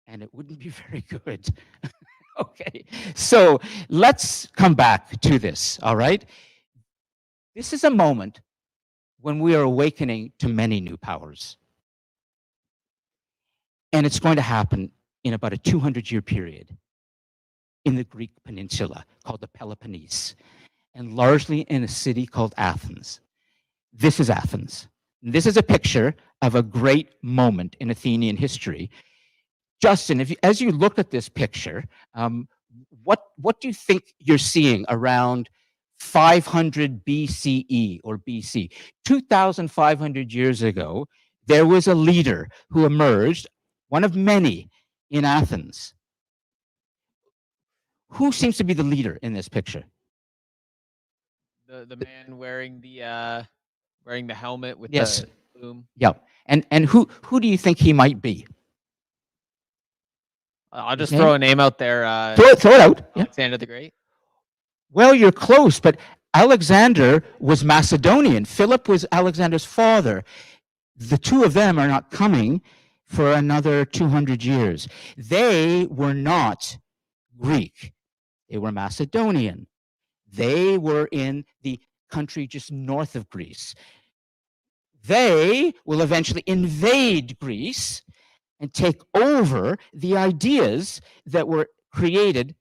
[SPEAKER 1] and it wouldn't be very good. Okay, so let's come back to this, all right? This is a moment when we are awakening to many new powers. And it's going to happen in about a 200-year period in the Greek peninsula called the Peloponnese, and largely in a city called Athens. This is Athens. This is a picture of a great moment in Athenian history. Justin, as you look at this picture, what do you think you're seeing around 500 BCE or BC? 2,500 years ago, there was a leader who emerged, one of many, in Athens. Who seems to be the leader in this picture?
[SPEAKER 4] The man wearing the helmet with
[SPEAKER 1] Yes.
[SPEAKER 4] the plume.
[SPEAKER 1] Yeah. And who do you think he might be?
[SPEAKER 4] I'll just
[SPEAKER 1] name?
[SPEAKER 4] throw a name out there.
[SPEAKER 1] Throw it out. Yeah.
[SPEAKER 4] Alexander the Great.
[SPEAKER 1] Well, you're close, but Alexander was Macedonian. Philip was Alexander's father. The two of them are not coming for another 200 years. They were not Greek. They were Macedonian. They were in the country just north of Greece. They will eventually invade Greece and take over the ideas that were created.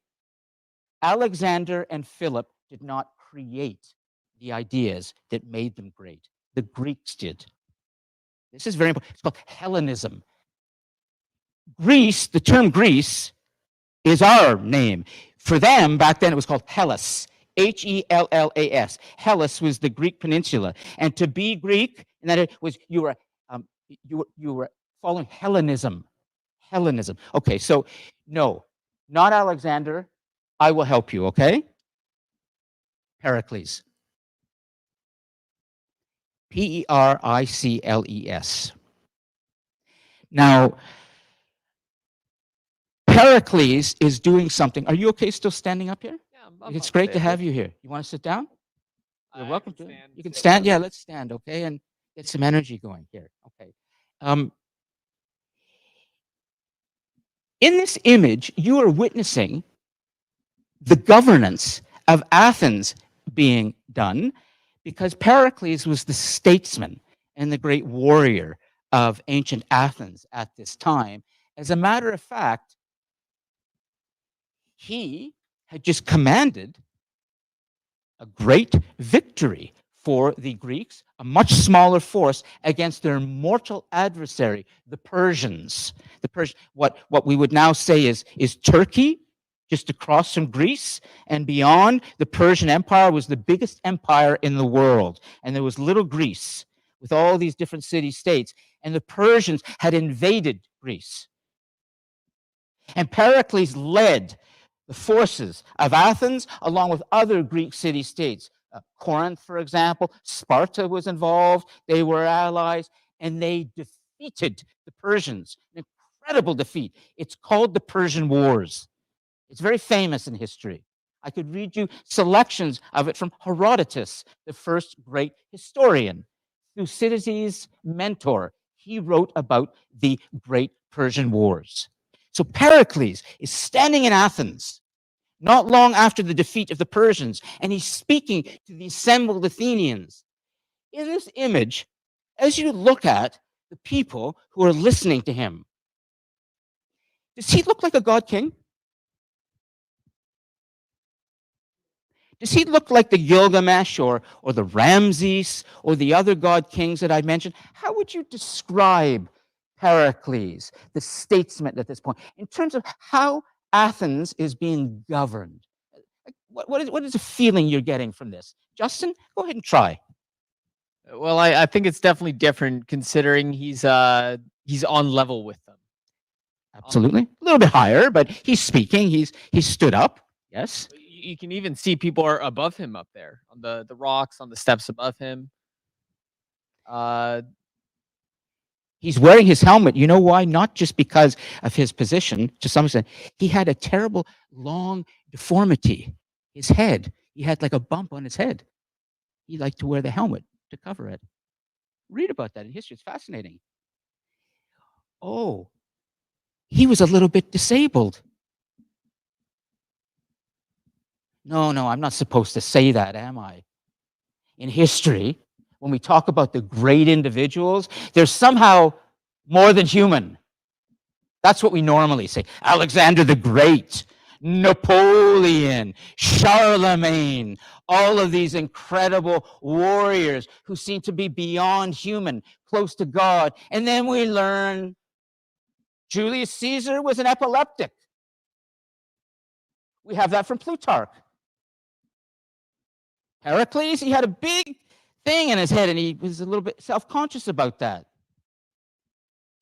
[SPEAKER 1] Alexander and Philip did not create the ideas that made them great. The Greeks did. This is very important. It's called Hellenism. Greece, the term Greece, is our name. For them, back then, it was called Hellas. Hellas. Hellas was the Greek peninsula. And to be Greek, and that it was you were following Hellenism. Hellenism. Okay, so no, not Alexander. I will help you, okay? Pericles. Pericles. Now, Pericles is doing something. Are you okay still standing up here?
[SPEAKER 4] Yeah,
[SPEAKER 1] It's great to have you here. You want to sit down? You're
[SPEAKER 4] I
[SPEAKER 1] welcome
[SPEAKER 4] can
[SPEAKER 1] to.
[SPEAKER 4] stand,
[SPEAKER 1] You can
[SPEAKER 4] sit,
[SPEAKER 1] stand. Yeah,
[SPEAKER 4] whatever.
[SPEAKER 1] let's stand, okay, and get some energy going here. Okay. In this image, you are witnessing the governance of Athens being done because Pericles was the statesman and the great warrior of ancient Athens at this time. As a matter of fact, he had just commanded a great victory for the Greeks, a much smaller force against their mortal adversary, the Persians. What we would now say is Turkey, just across from Greece and beyond. The Persian Empire was the biggest empire in the world, and there was little Greece with all these different city-states, and the Persians had invaded Greece. And Pericles led the forces of Athens along with other Greek city-states. Corinth, for example, Sparta was involved. They were allies, and they defeated the Persians. An incredible defeat. It's called the Persian Wars. It's very famous in history. I could read you selections of it from Herodotus, the first great historian. Thucydides' mentor, he wrote about the great Persian Wars. So Pericles is standing in Athens not long after the defeat of the Persians, and he's speaking to the assembled Athenians. In this image, as you look at the people who are listening to him, does he look like a god king? Does he look like the Gilgamesh or the Ramses or the other god kings that I mentioned? How would you describe Pericles, the statesman at this point, in terms of how Athens is being governed? What is the feeling you're getting from this? Justin, go ahead and try.
[SPEAKER 4] Well, I think it's definitely different considering he's on level with them.
[SPEAKER 1] Absolutely. A little bit higher, but he's speaking. He's stood up. Yes.
[SPEAKER 4] You can even see people are above him up there on the rocks, on the steps above him.
[SPEAKER 1] He's wearing his helmet. You know why? Not just because of his position, to some extent. He had a terrible, long deformity. His head, he had like a bump on his head. He liked to wear the helmet to cover it. Read about that in history. It's fascinating. Oh, he was a little bit disabled. No, I'm not supposed to say that, am I? In history, when we talk about the great individuals, they're somehow more than human. That's what we normally say. Alexander the Great, Napoleon, Charlemagne, all of these incredible warriors who seem to be beyond human, close to God. And then we learn Julius Caesar was an epileptic. We have that from Plutarch. Pericles, he had a big thing in his head, and he was a little bit self-conscious about that.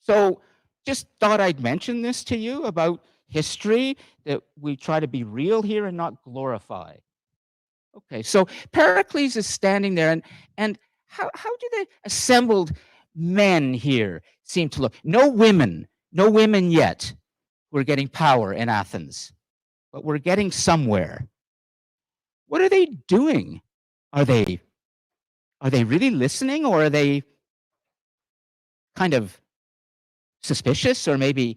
[SPEAKER 1] So just thought I'd mention this to you about history, that we try to be real here and not glorify. Okay, so Pericles is standing there, and how do the assembled men here seem to look? No women yet. who are getting power in Athens, but we're getting somewhere. What are they doing? Are they really listening, or are they kind of suspicious, or maybe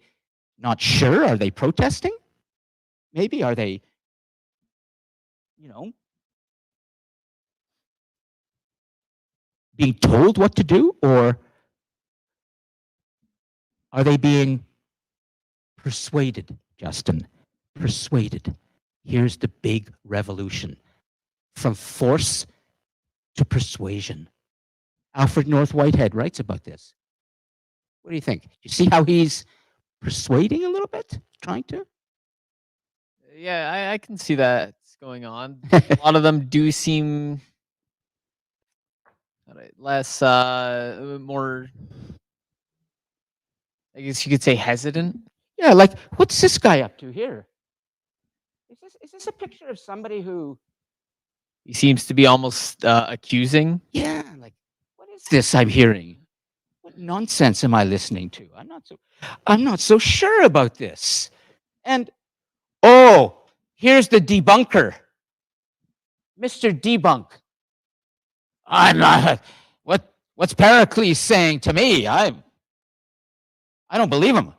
[SPEAKER 1] not sure? Are they protesting? Maybe are they, you know, being told what to do, or are they being persuaded, Justin? Persuaded. Here's the big revolution from force to persuasion. Alfred North Whitehead writes about this. What do you think? You see how he's persuading a little bit, trying to?
[SPEAKER 4] Yeah, I can see that going on. A lot of them do seem less, more, I guess you could say, hesitant.
[SPEAKER 1] Yeah, like, what's this guy up to here? Is this a picture of somebody who,
[SPEAKER 4] He seems to be almost accusing.
[SPEAKER 1] yeah, like, what is this I'm hearing? What nonsense am I listening to? I'm not so sure about this. And oh, here's the debunker. Mr. Debunk. I'm not what's Pericles saying to me? I don't believe him.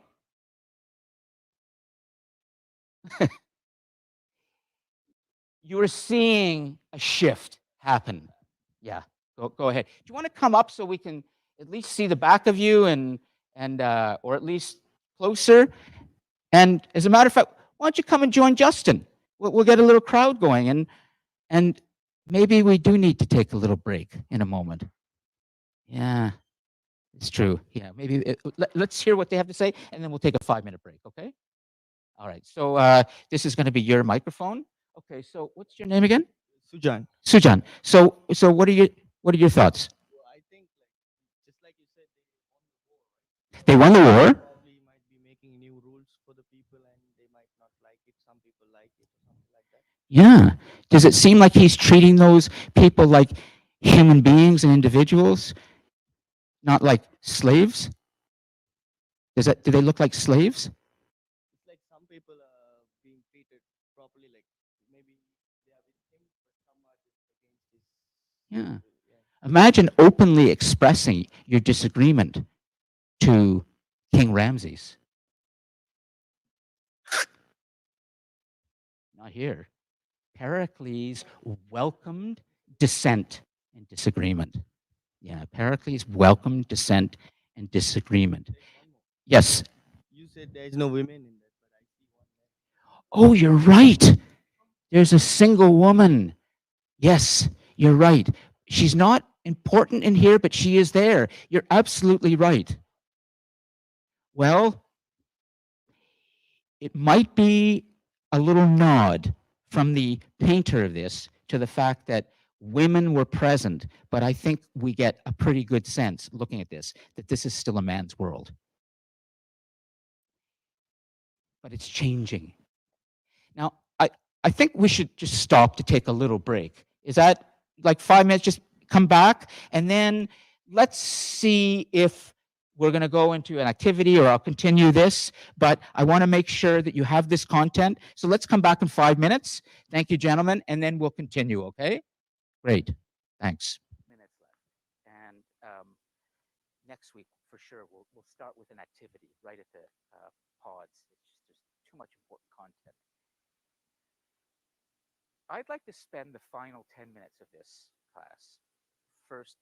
[SPEAKER 1] You are seeing a shift happen. Yeah, go ahead. Do you want to come up so we can at least see the back of you and or at least closer? And as a matter of fact, why don't you come and join Justin? We'll get a little crowd going, and maybe we do need to take a little break in a moment. Yeah, it's true. Yeah, maybe let's hear what they have to say, and then we'll take a 5-minute break. Okay. All right. So this is going to be your microphone. Okay. So what's your name again?
[SPEAKER 5] Sujan.
[SPEAKER 1] Sujan. So what are your thoughts?
[SPEAKER 5] Well, I think just like you said,
[SPEAKER 1] They won the war.
[SPEAKER 5] probably might be making new rules for the people, and they might not like it. Some people like it, or something like that.
[SPEAKER 1] Yeah. Does it seem like he's treating those people like human beings and individuals, not like slaves? Do they look like slaves?
[SPEAKER 5] It's like some people are being treated properly, like maybe they are with him, but some are just against his.
[SPEAKER 1] Yeah.
[SPEAKER 5] Yeah.
[SPEAKER 1] Imagine openly expressing your disagreement to King Ramses. Not here. Pericles welcomed dissent and disagreement. Yeah, Pericles welcomed dissent and disagreement.
[SPEAKER 5] There's one more.
[SPEAKER 1] Yes.
[SPEAKER 5] You said there is no women in that, but I see one man.
[SPEAKER 1] Oh, you're right. There's a single woman. Yes, you're right. She's not important in here, but she is there. You're absolutely right. Well, it might be a little nod from the painter of this to the fact that women were present, but I think we get a pretty good sense looking at this that this is still a man's world. But it's changing. Now, I think we should just stop to take a little break. Is that like 5 minutes? Just come back, and then let's see if we're going to go into an activity, or I'll continue this. But I want to make sure that you have this content. So let's come back in 5 minutes. Thank you, gentlemen, and then we'll continue. Okay? Great. Thanks. Minutes left, and next week for sure we'll start with an activity right at the pods. It's just too much important content. I'd like to spend the final 10 minutes of this class first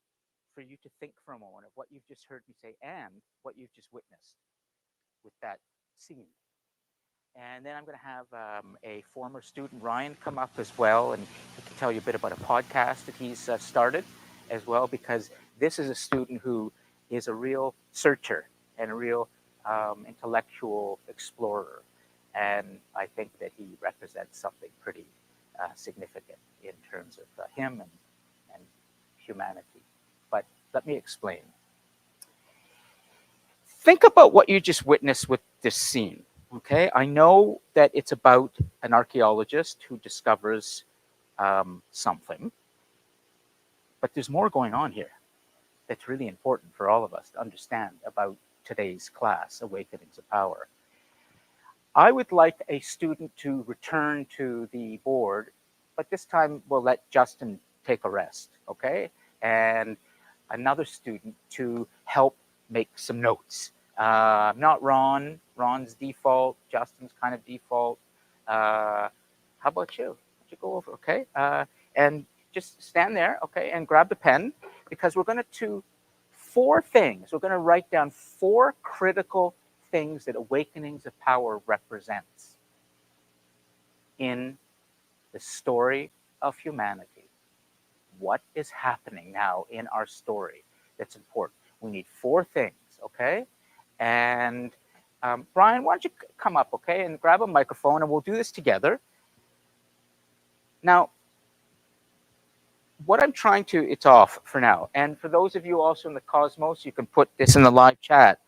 [SPEAKER 1] for you to think for a moment of what you've just heard me say and what you've just witnessed with that scene. And then I'm going to have a former student, Ryan, come up as well, and he can tell you a bit about a podcast that he's started as well, because this is a student who is a real searcher and a real intellectual explorer. And I think that he represents something pretty significant in terms of him and humanity. But let me explain. Think about what you just witnessed with this scene. Okay, I know that it's about an archaeologist who discovers something, but there's more going on here that's really important for all of us to understand about today's class, Awakenings of Power. I would like a student to return to the board, but this time we'll let Justin take a rest, okay? And another student to help make some notes. Not Ron. Ron's default. Justin's kind of default. How about you? Why don't you go over, okay? And just stand there, okay, and grab the pen, because we're going to do 4 things. We're going to write down 4 critical things that Awakenings of Power represents in the story of humanity. What is happening now in our story that's important? We need 4 things, okay? And Brian, why don't you come up, okay, and grab a microphone, and we'll do this together. Now, what I'm trying to, it's off for now. And for those of you also in the Cosmos, you can put this in the live chat.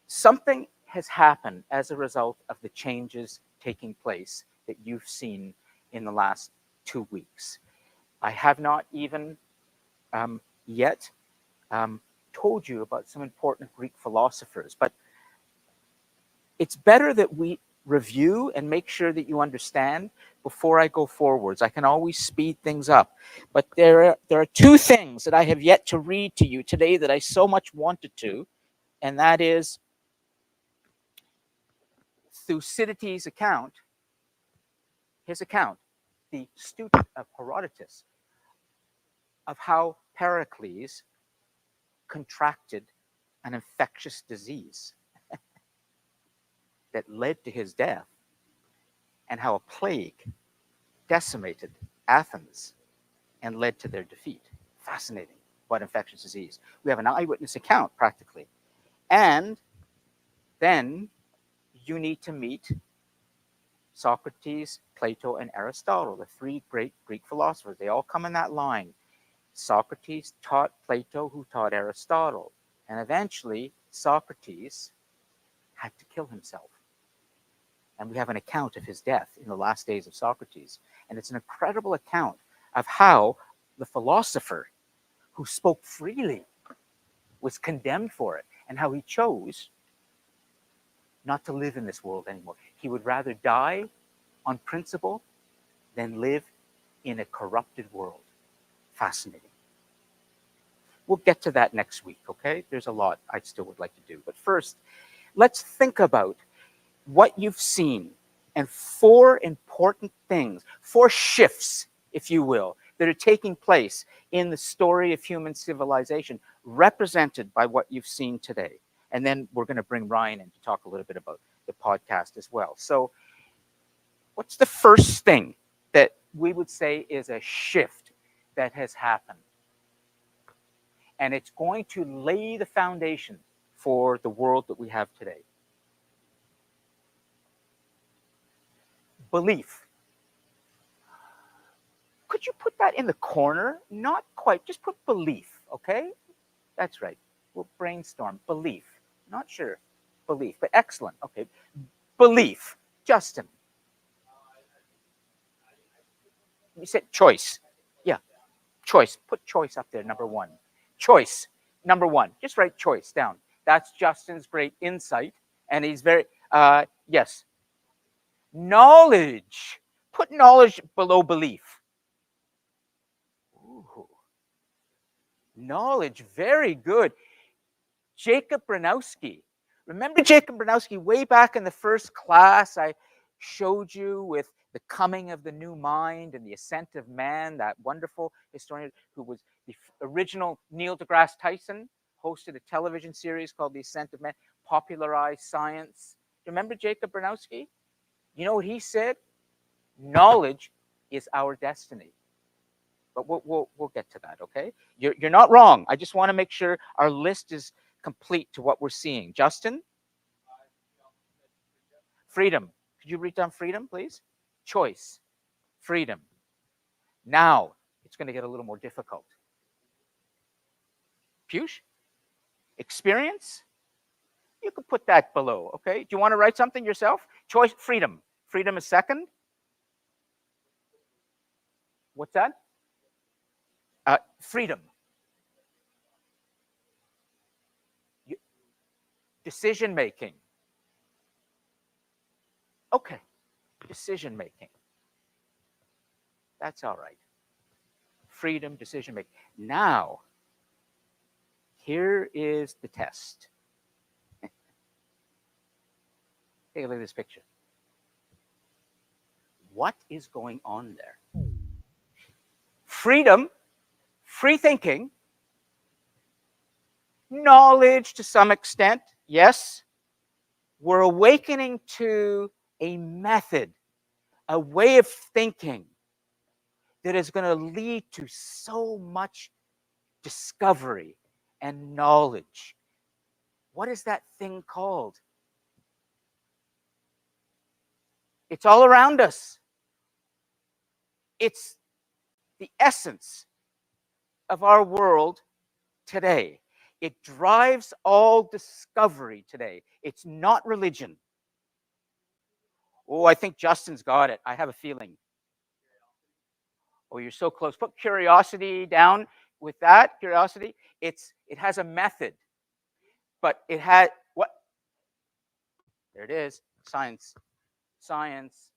[SPEAKER 1] Something has happened as a result of the changes taking place that you've seen in the last 2 weeks. I have not even yet told you about some important Greek philosophers, but it's better that we review and make sure that you understand before I go forwards. I can always speed things up, but there are 2 things that I have yet to read to you today that I so much wanted to, and that is Thucydides' account, his account, the student of Herodotus, of how Pericles contracted an infectious disease that led to his death, and how a plague decimated Athens and led to their defeat. Fascinating. What infectious disease. We have an eyewitness account, practically. And then you need to meet Socrates, Plato, and Aristotle, the 3 great Greek philosophers. They all come in that line. Socrates taught Plato, who taught Aristotle. And eventually, Socrates had to kill himself. And we have an account of his death in the last days of Socrates. And it's an incredible account of how the philosopher who spoke freely was condemned for it, and how he chose not to live in this world anymore. He would rather die on principle than live in a corrupted world. Fascinating. We'll get to that next week, okay? There's a lot I still would like to do. But first, let's think about what you've seen and 4 important things, 4 shifts, if you will, that are taking place in the story of human civilization, represented by what you've seen today. And then we're going to bring Ryan in to talk a little bit about the podcast as well. So what's the first thing that we would say is a shift that has happened? And it's going to lay the foundation for the world that we have today. Belief. Could you put that in the corner? Not quite, just put belief, okay? That's right. We'll brainstorm. Belief. Not sure. Belief, but excellent. Okay. Belief. Justin. You said choice. Yeah. Choice. Put choice up there, number 1. Choice. Number 1. Just write choice down. That's Justin's great insight. And he's very, yes. Knowledge. Put knowledge below belief. Ooh. Knowledge. Very good. Jacob Bronowski. Remember Jacob Bronowski way back in the first class? I showed you with the coming of the new mind and the ascent of man, that wonderful historian who was the original Neil deGrasse Tyson, hosted a television series called The Ascent of Man, popularized science. Remember Jacob Bronowski? You know what he said? Knowledge is our destiny. But we'll get to that, okay? You're not wrong. I just want to make sure our list is complete to what we're seeing. Justin? Freedom. Could you read down freedom, please? Choice. Freedom. Now, it's going to get a little more difficult. Piyush? Experience? You could put that below, okay? Do you want to write something yourself? Choice, freedom. Freedom is second. What's that? Freedom. Decision making. Okay, decision making. That's all right. Freedom, decision making. Now, here is the test. Take a look at this picture. What is going on there? Freedom, free thinking, knowledge to some extent, yes. We're awakening to a method, a way of thinking that is going to lead to so much discovery and knowledge. What is that thing called? It's all around us. It's the essence of our world today. It drives all discovery today. It's not religion. Oh, I think Justin's got it. I have a feeling. Oh, you're so close. Put curiosity down with that. Curiosity. It has a method, but it had what? There it is. Science. Science.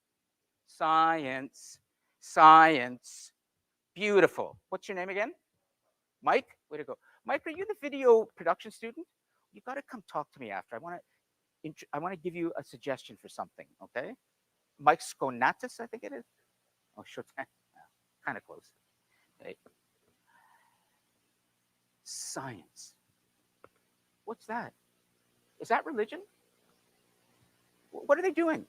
[SPEAKER 1] Science. Science. Beautiful. What's your name again? Mike? Way to go. Mike, are you the video production student? You got to come talk to me after. I want to give you a suggestion for something, okay? Mike Skonatis, I think it is. Oh, sure. Kind of close. Okay. Science. What's that? Is that religion? What are they doing?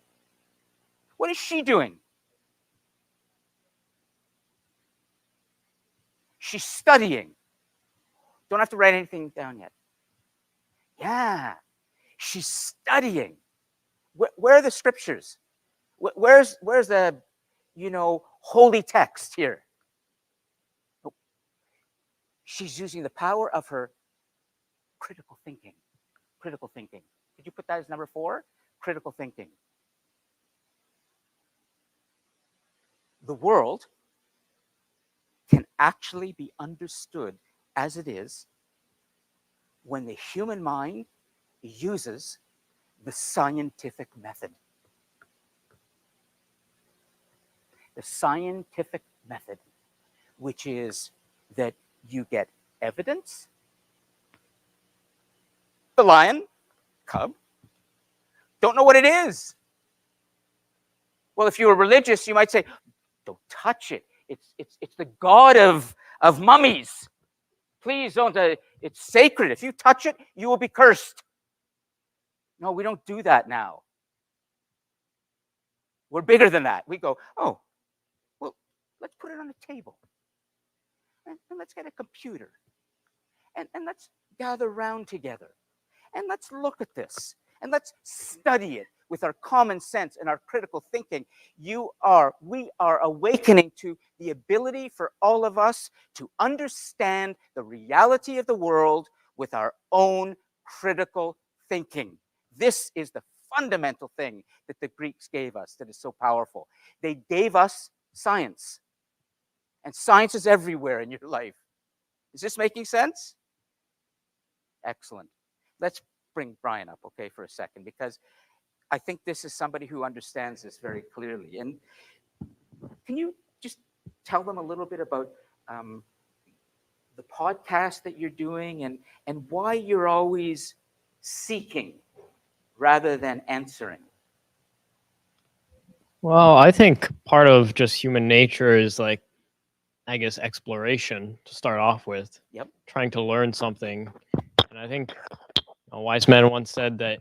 [SPEAKER 1] What is she doing? She's studying. Don't have to write anything down yet. Yeah, she's studying. Where are the scriptures? Where's the, holy text here? Nope. She's using the power of her critical thinking. Critical thinking. Did you put that as number 4? Critical thinking. The world can actually be understood as it is when the human mind uses the scientific method. The scientific method, which is that you get evidence. The lion, cub, don't know what it is. Well, if you were religious, you might say, don't touch it. It's the god of mummies. Please don't. It's sacred. If you touch it, you will be cursed. No, we don't do that now. We're bigger than that. We go, oh, well, let's put it on the table. And let's get a computer. And let's gather around together. And let's look at this. And let's study it with our common sense and our critical thinking. We are awakening to the ability for all of us to understand the reality of the world with our own critical thinking. This is the fundamental thing that the Greeks gave us that is so powerful. They gave us science. And science is everywhere in your life. Is this making sense? Excellent. Let's bring Brian up, okay, for a second, because I think this is somebody who understands this very clearly. And can you just tell them a little bit about the podcast that you're doing and why you're always seeking rather than answering?
[SPEAKER 6] Well, I think part of just human nature is exploration to start off with.
[SPEAKER 1] Yep.
[SPEAKER 6] Trying to learn something. And I think a wise man once said that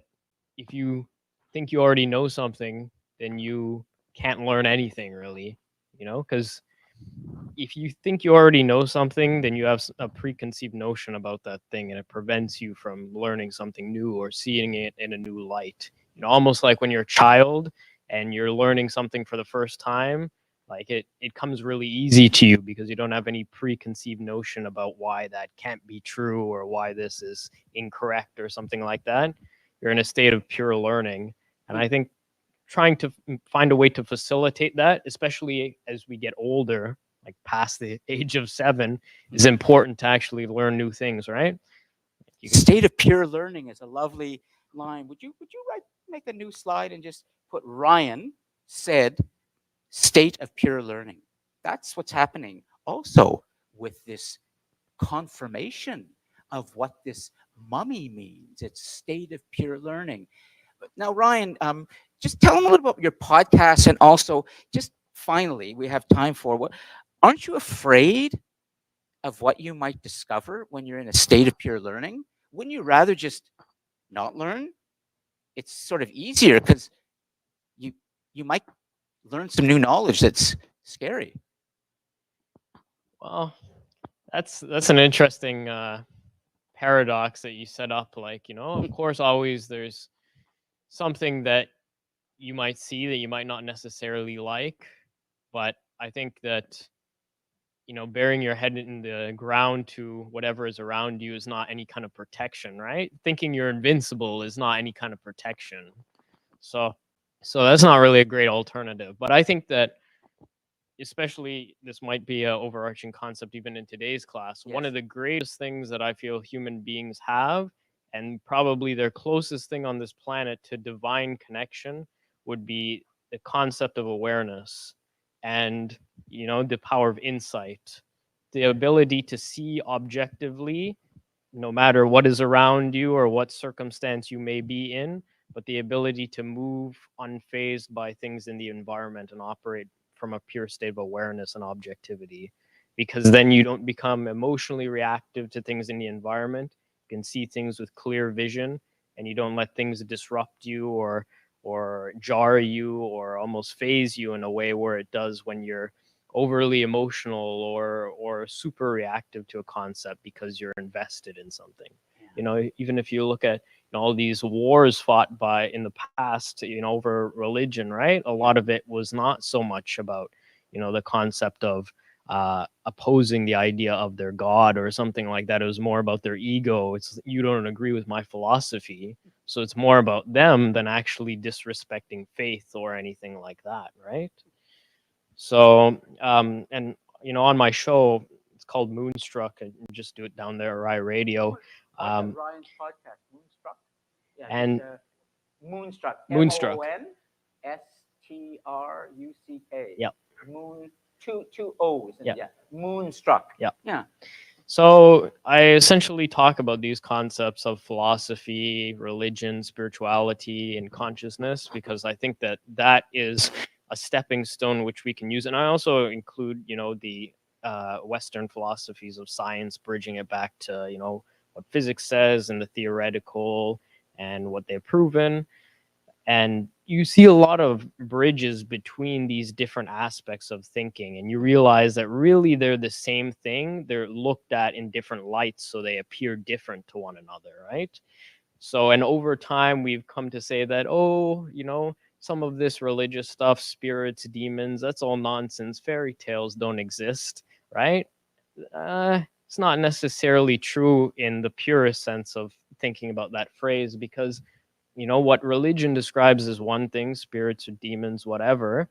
[SPEAKER 6] if you think you already know something, then you can't learn anything really, because if you think you already know something, then you have a preconceived notion about that thing and it prevents you from learning something new or seeing it in a new light. Almost like when you're a child and you're learning something for the first time, it comes really easy to you because you don't have any preconceived notion about why that can't be true or why this is incorrect or something like that. You're in a state of pure learning. And I think trying to find a way to facilitate that, especially as we get older, like past the age of 7, is important to actually learn new things, right?
[SPEAKER 1] State of pure learning is a lovely line. Would you make a new slide and just put Ryan said state of pure learning. That's what's happening also with this confirmation of what this mummy means. It's state of pure learning. But now, Ryan, just tell them a little about your podcast, and also just finally, we have time for what. Aren't you afraid of what you might discover when you're in a state of pure learning? Wouldn't you rather just not learn? It's sort of easier because you might learn some new knowledge that's scary.
[SPEAKER 6] Well, that's an interesting paradox that you set up. Like, of course, always there's something that you might see that you might not necessarily like, but I think that burying your head in the ground to whatever is around you is not any kind of protection, right? Thinking you're invincible is not any kind of protection. So that's not really a great alternative. But I think that, especially, this might be an overarching concept even in today's class. One of the greatest things that I feel human beings have, and probably their closest thing on this planet to divine connection, would be the concept of awareness and the power of insight, the ability to see objectively no matter what is around you or what circumstance you may be in, but the ability to move unfazed by things in the environment and operate from a pure state of awareness and objectivity, because then you don't become emotionally reactive to things in the environment. You can see things with clear vision, and you don't let things disrupt you or jar you or almost phase you in a way where it does when you're overly emotional or super reactive to a concept because you're invested in something. Even if you look at all these wars fought in the past, over religion, right? A lot of it was not so much about, the concept of opposing the idea of their God or something like that. It was more about their ego. It's, you don't agree with my philosophy. So it's more about them than actually disrespecting faith or anything like that, right? So, and, on my show, it's called Moonstruck, and just do it down there, Rye Radio.
[SPEAKER 1] Ryan's podcast, Moonstruck. Yeah,
[SPEAKER 6] and
[SPEAKER 1] Moonstruck.
[SPEAKER 6] Moonstruck.
[SPEAKER 1] Moonstruck.
[SPEAKER 6] Yep.
[SPEAKER 1] Moon, two O's.
[SPEAKER 6] Yep.
[SPEAKER 1] Yeah. Moonstruck.
[SPEAKER 6] Yep.
[SPEAKER 1] Yeah.
[SPEAKER 6] So I essentially talk about these concepts of philosophy, religion, spirituality, and consciousness, because I think that is a stepping stone which we can use. And I also include, the Western philosophies of science, bridging it back to, what physics says and the theoretical and what they've proven. And you see a lot of bridges between these different aspects of thinking, and you realize that really they're the same thing. They're looked at in different lights, so they appear different to one another, right? So, and over time, we've come to say that, some of this religious stuff, spirits, demons, that's all nonsense. Fairy tales don't exist, right? It's not necessarily true in the purest sense of thinking about that phrase, because what religion describes as one thing, spirits or demons, whatever,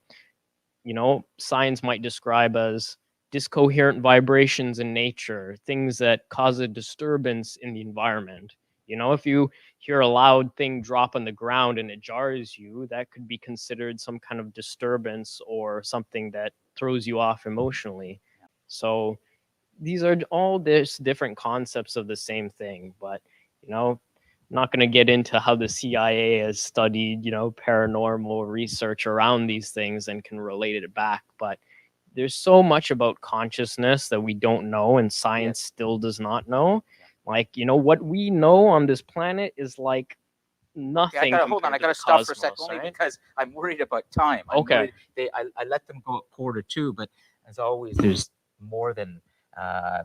[SPEAKER 6] science might describe as discoherent vibrations in nature, things that cause a disturbance in the environment. If you hear a loud thing drop on the ground and it jars you, that could be considered some kind of disturbance or something that throws you off emotionally. So these are all this different concepts of the same thing, but I'm not going to get into how the CIA has studied, paranormal research around these things and can relate it back. But there's so much about consciousness that we don't know, and science still does not know. Like, what we know on this planet is like nothing.
[SPEAKER 1] Hold on, I got to stop for a second, only because I'm worried about time.
[SPEAKER 6] Okay.
[SPEAKER 1] I let them go at 1:45, but as always, there's more than I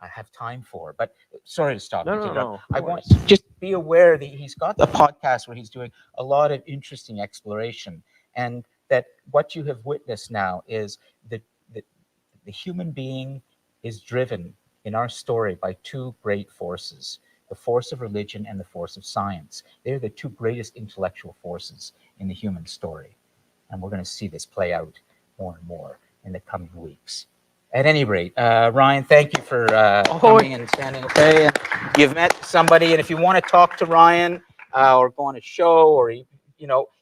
[SPEAKER 1] have time for. But sorry to stop.
[SPEAKER 6] No.
[SPEAKER 1] I want to just be aware that he's got a podcast where he's doing a lot of interesting exploration, and that what you have witnessed now is that the human being is driven in our story by two great forces: the force of religion and the force of science. They're the two greatest intellectual forces in the human story, and we're going to see this play out more and more in the coming weeks. At any rate, Ryan, thank you for coming and standing. Okay, and you've met somebody, and if you want to talk to Ryan or go on a show, or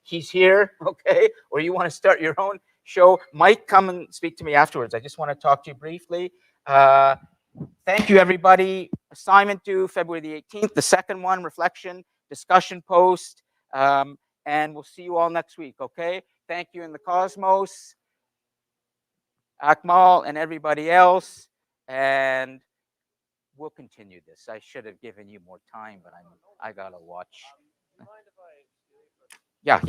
[SPEAKER 1] he's here, okay? Or you want to start your own show, Mike, come and speak to me afterwards. I just want to talk to you briefly. Thank you, everybody. Assignment due February the 18th. The second one, reflection, discussion post. And we'll see you all next week, okay? Thank you in the Cosmos, Akmal, and everybody else. And we'll continue this. I should have given you more time, but I gotta watch. Yeah.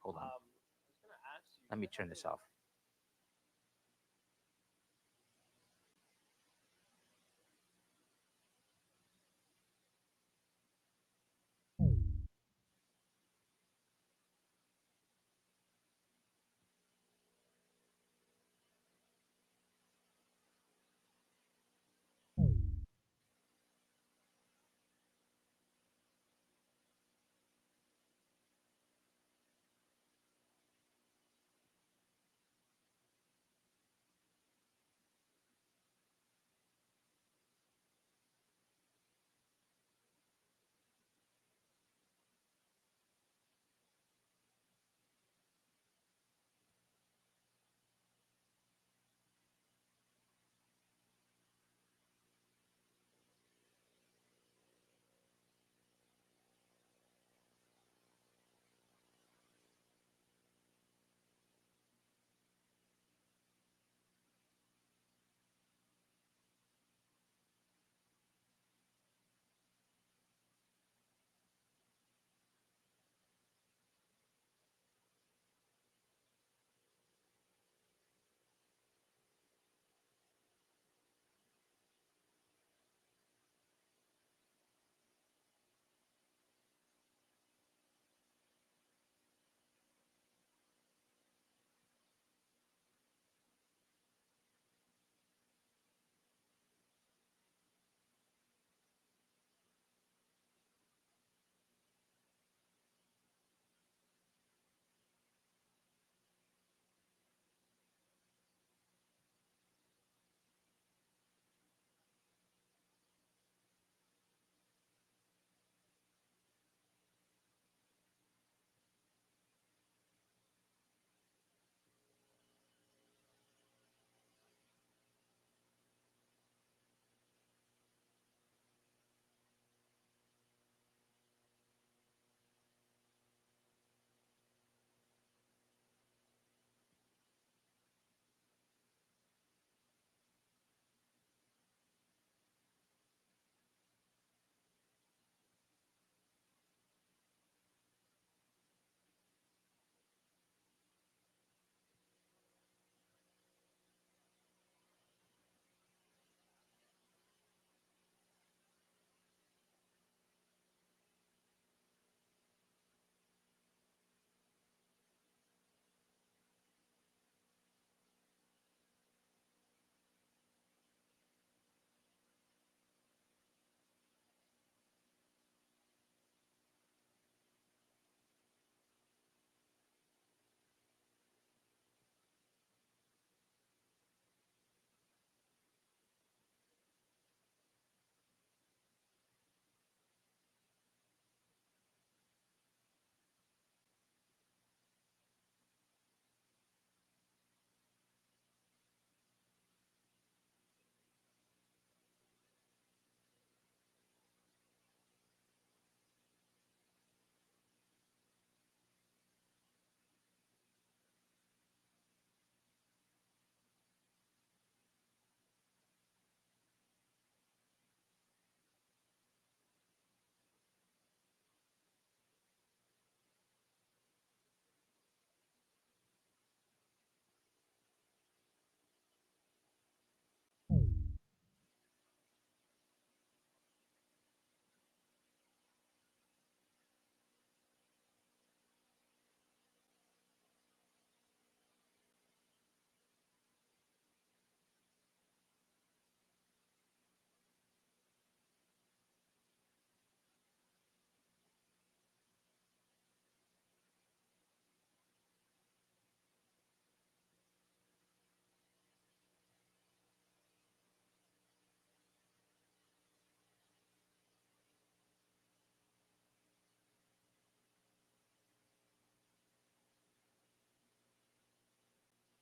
[SPEAKER 1] Hold on. Let me turn this off.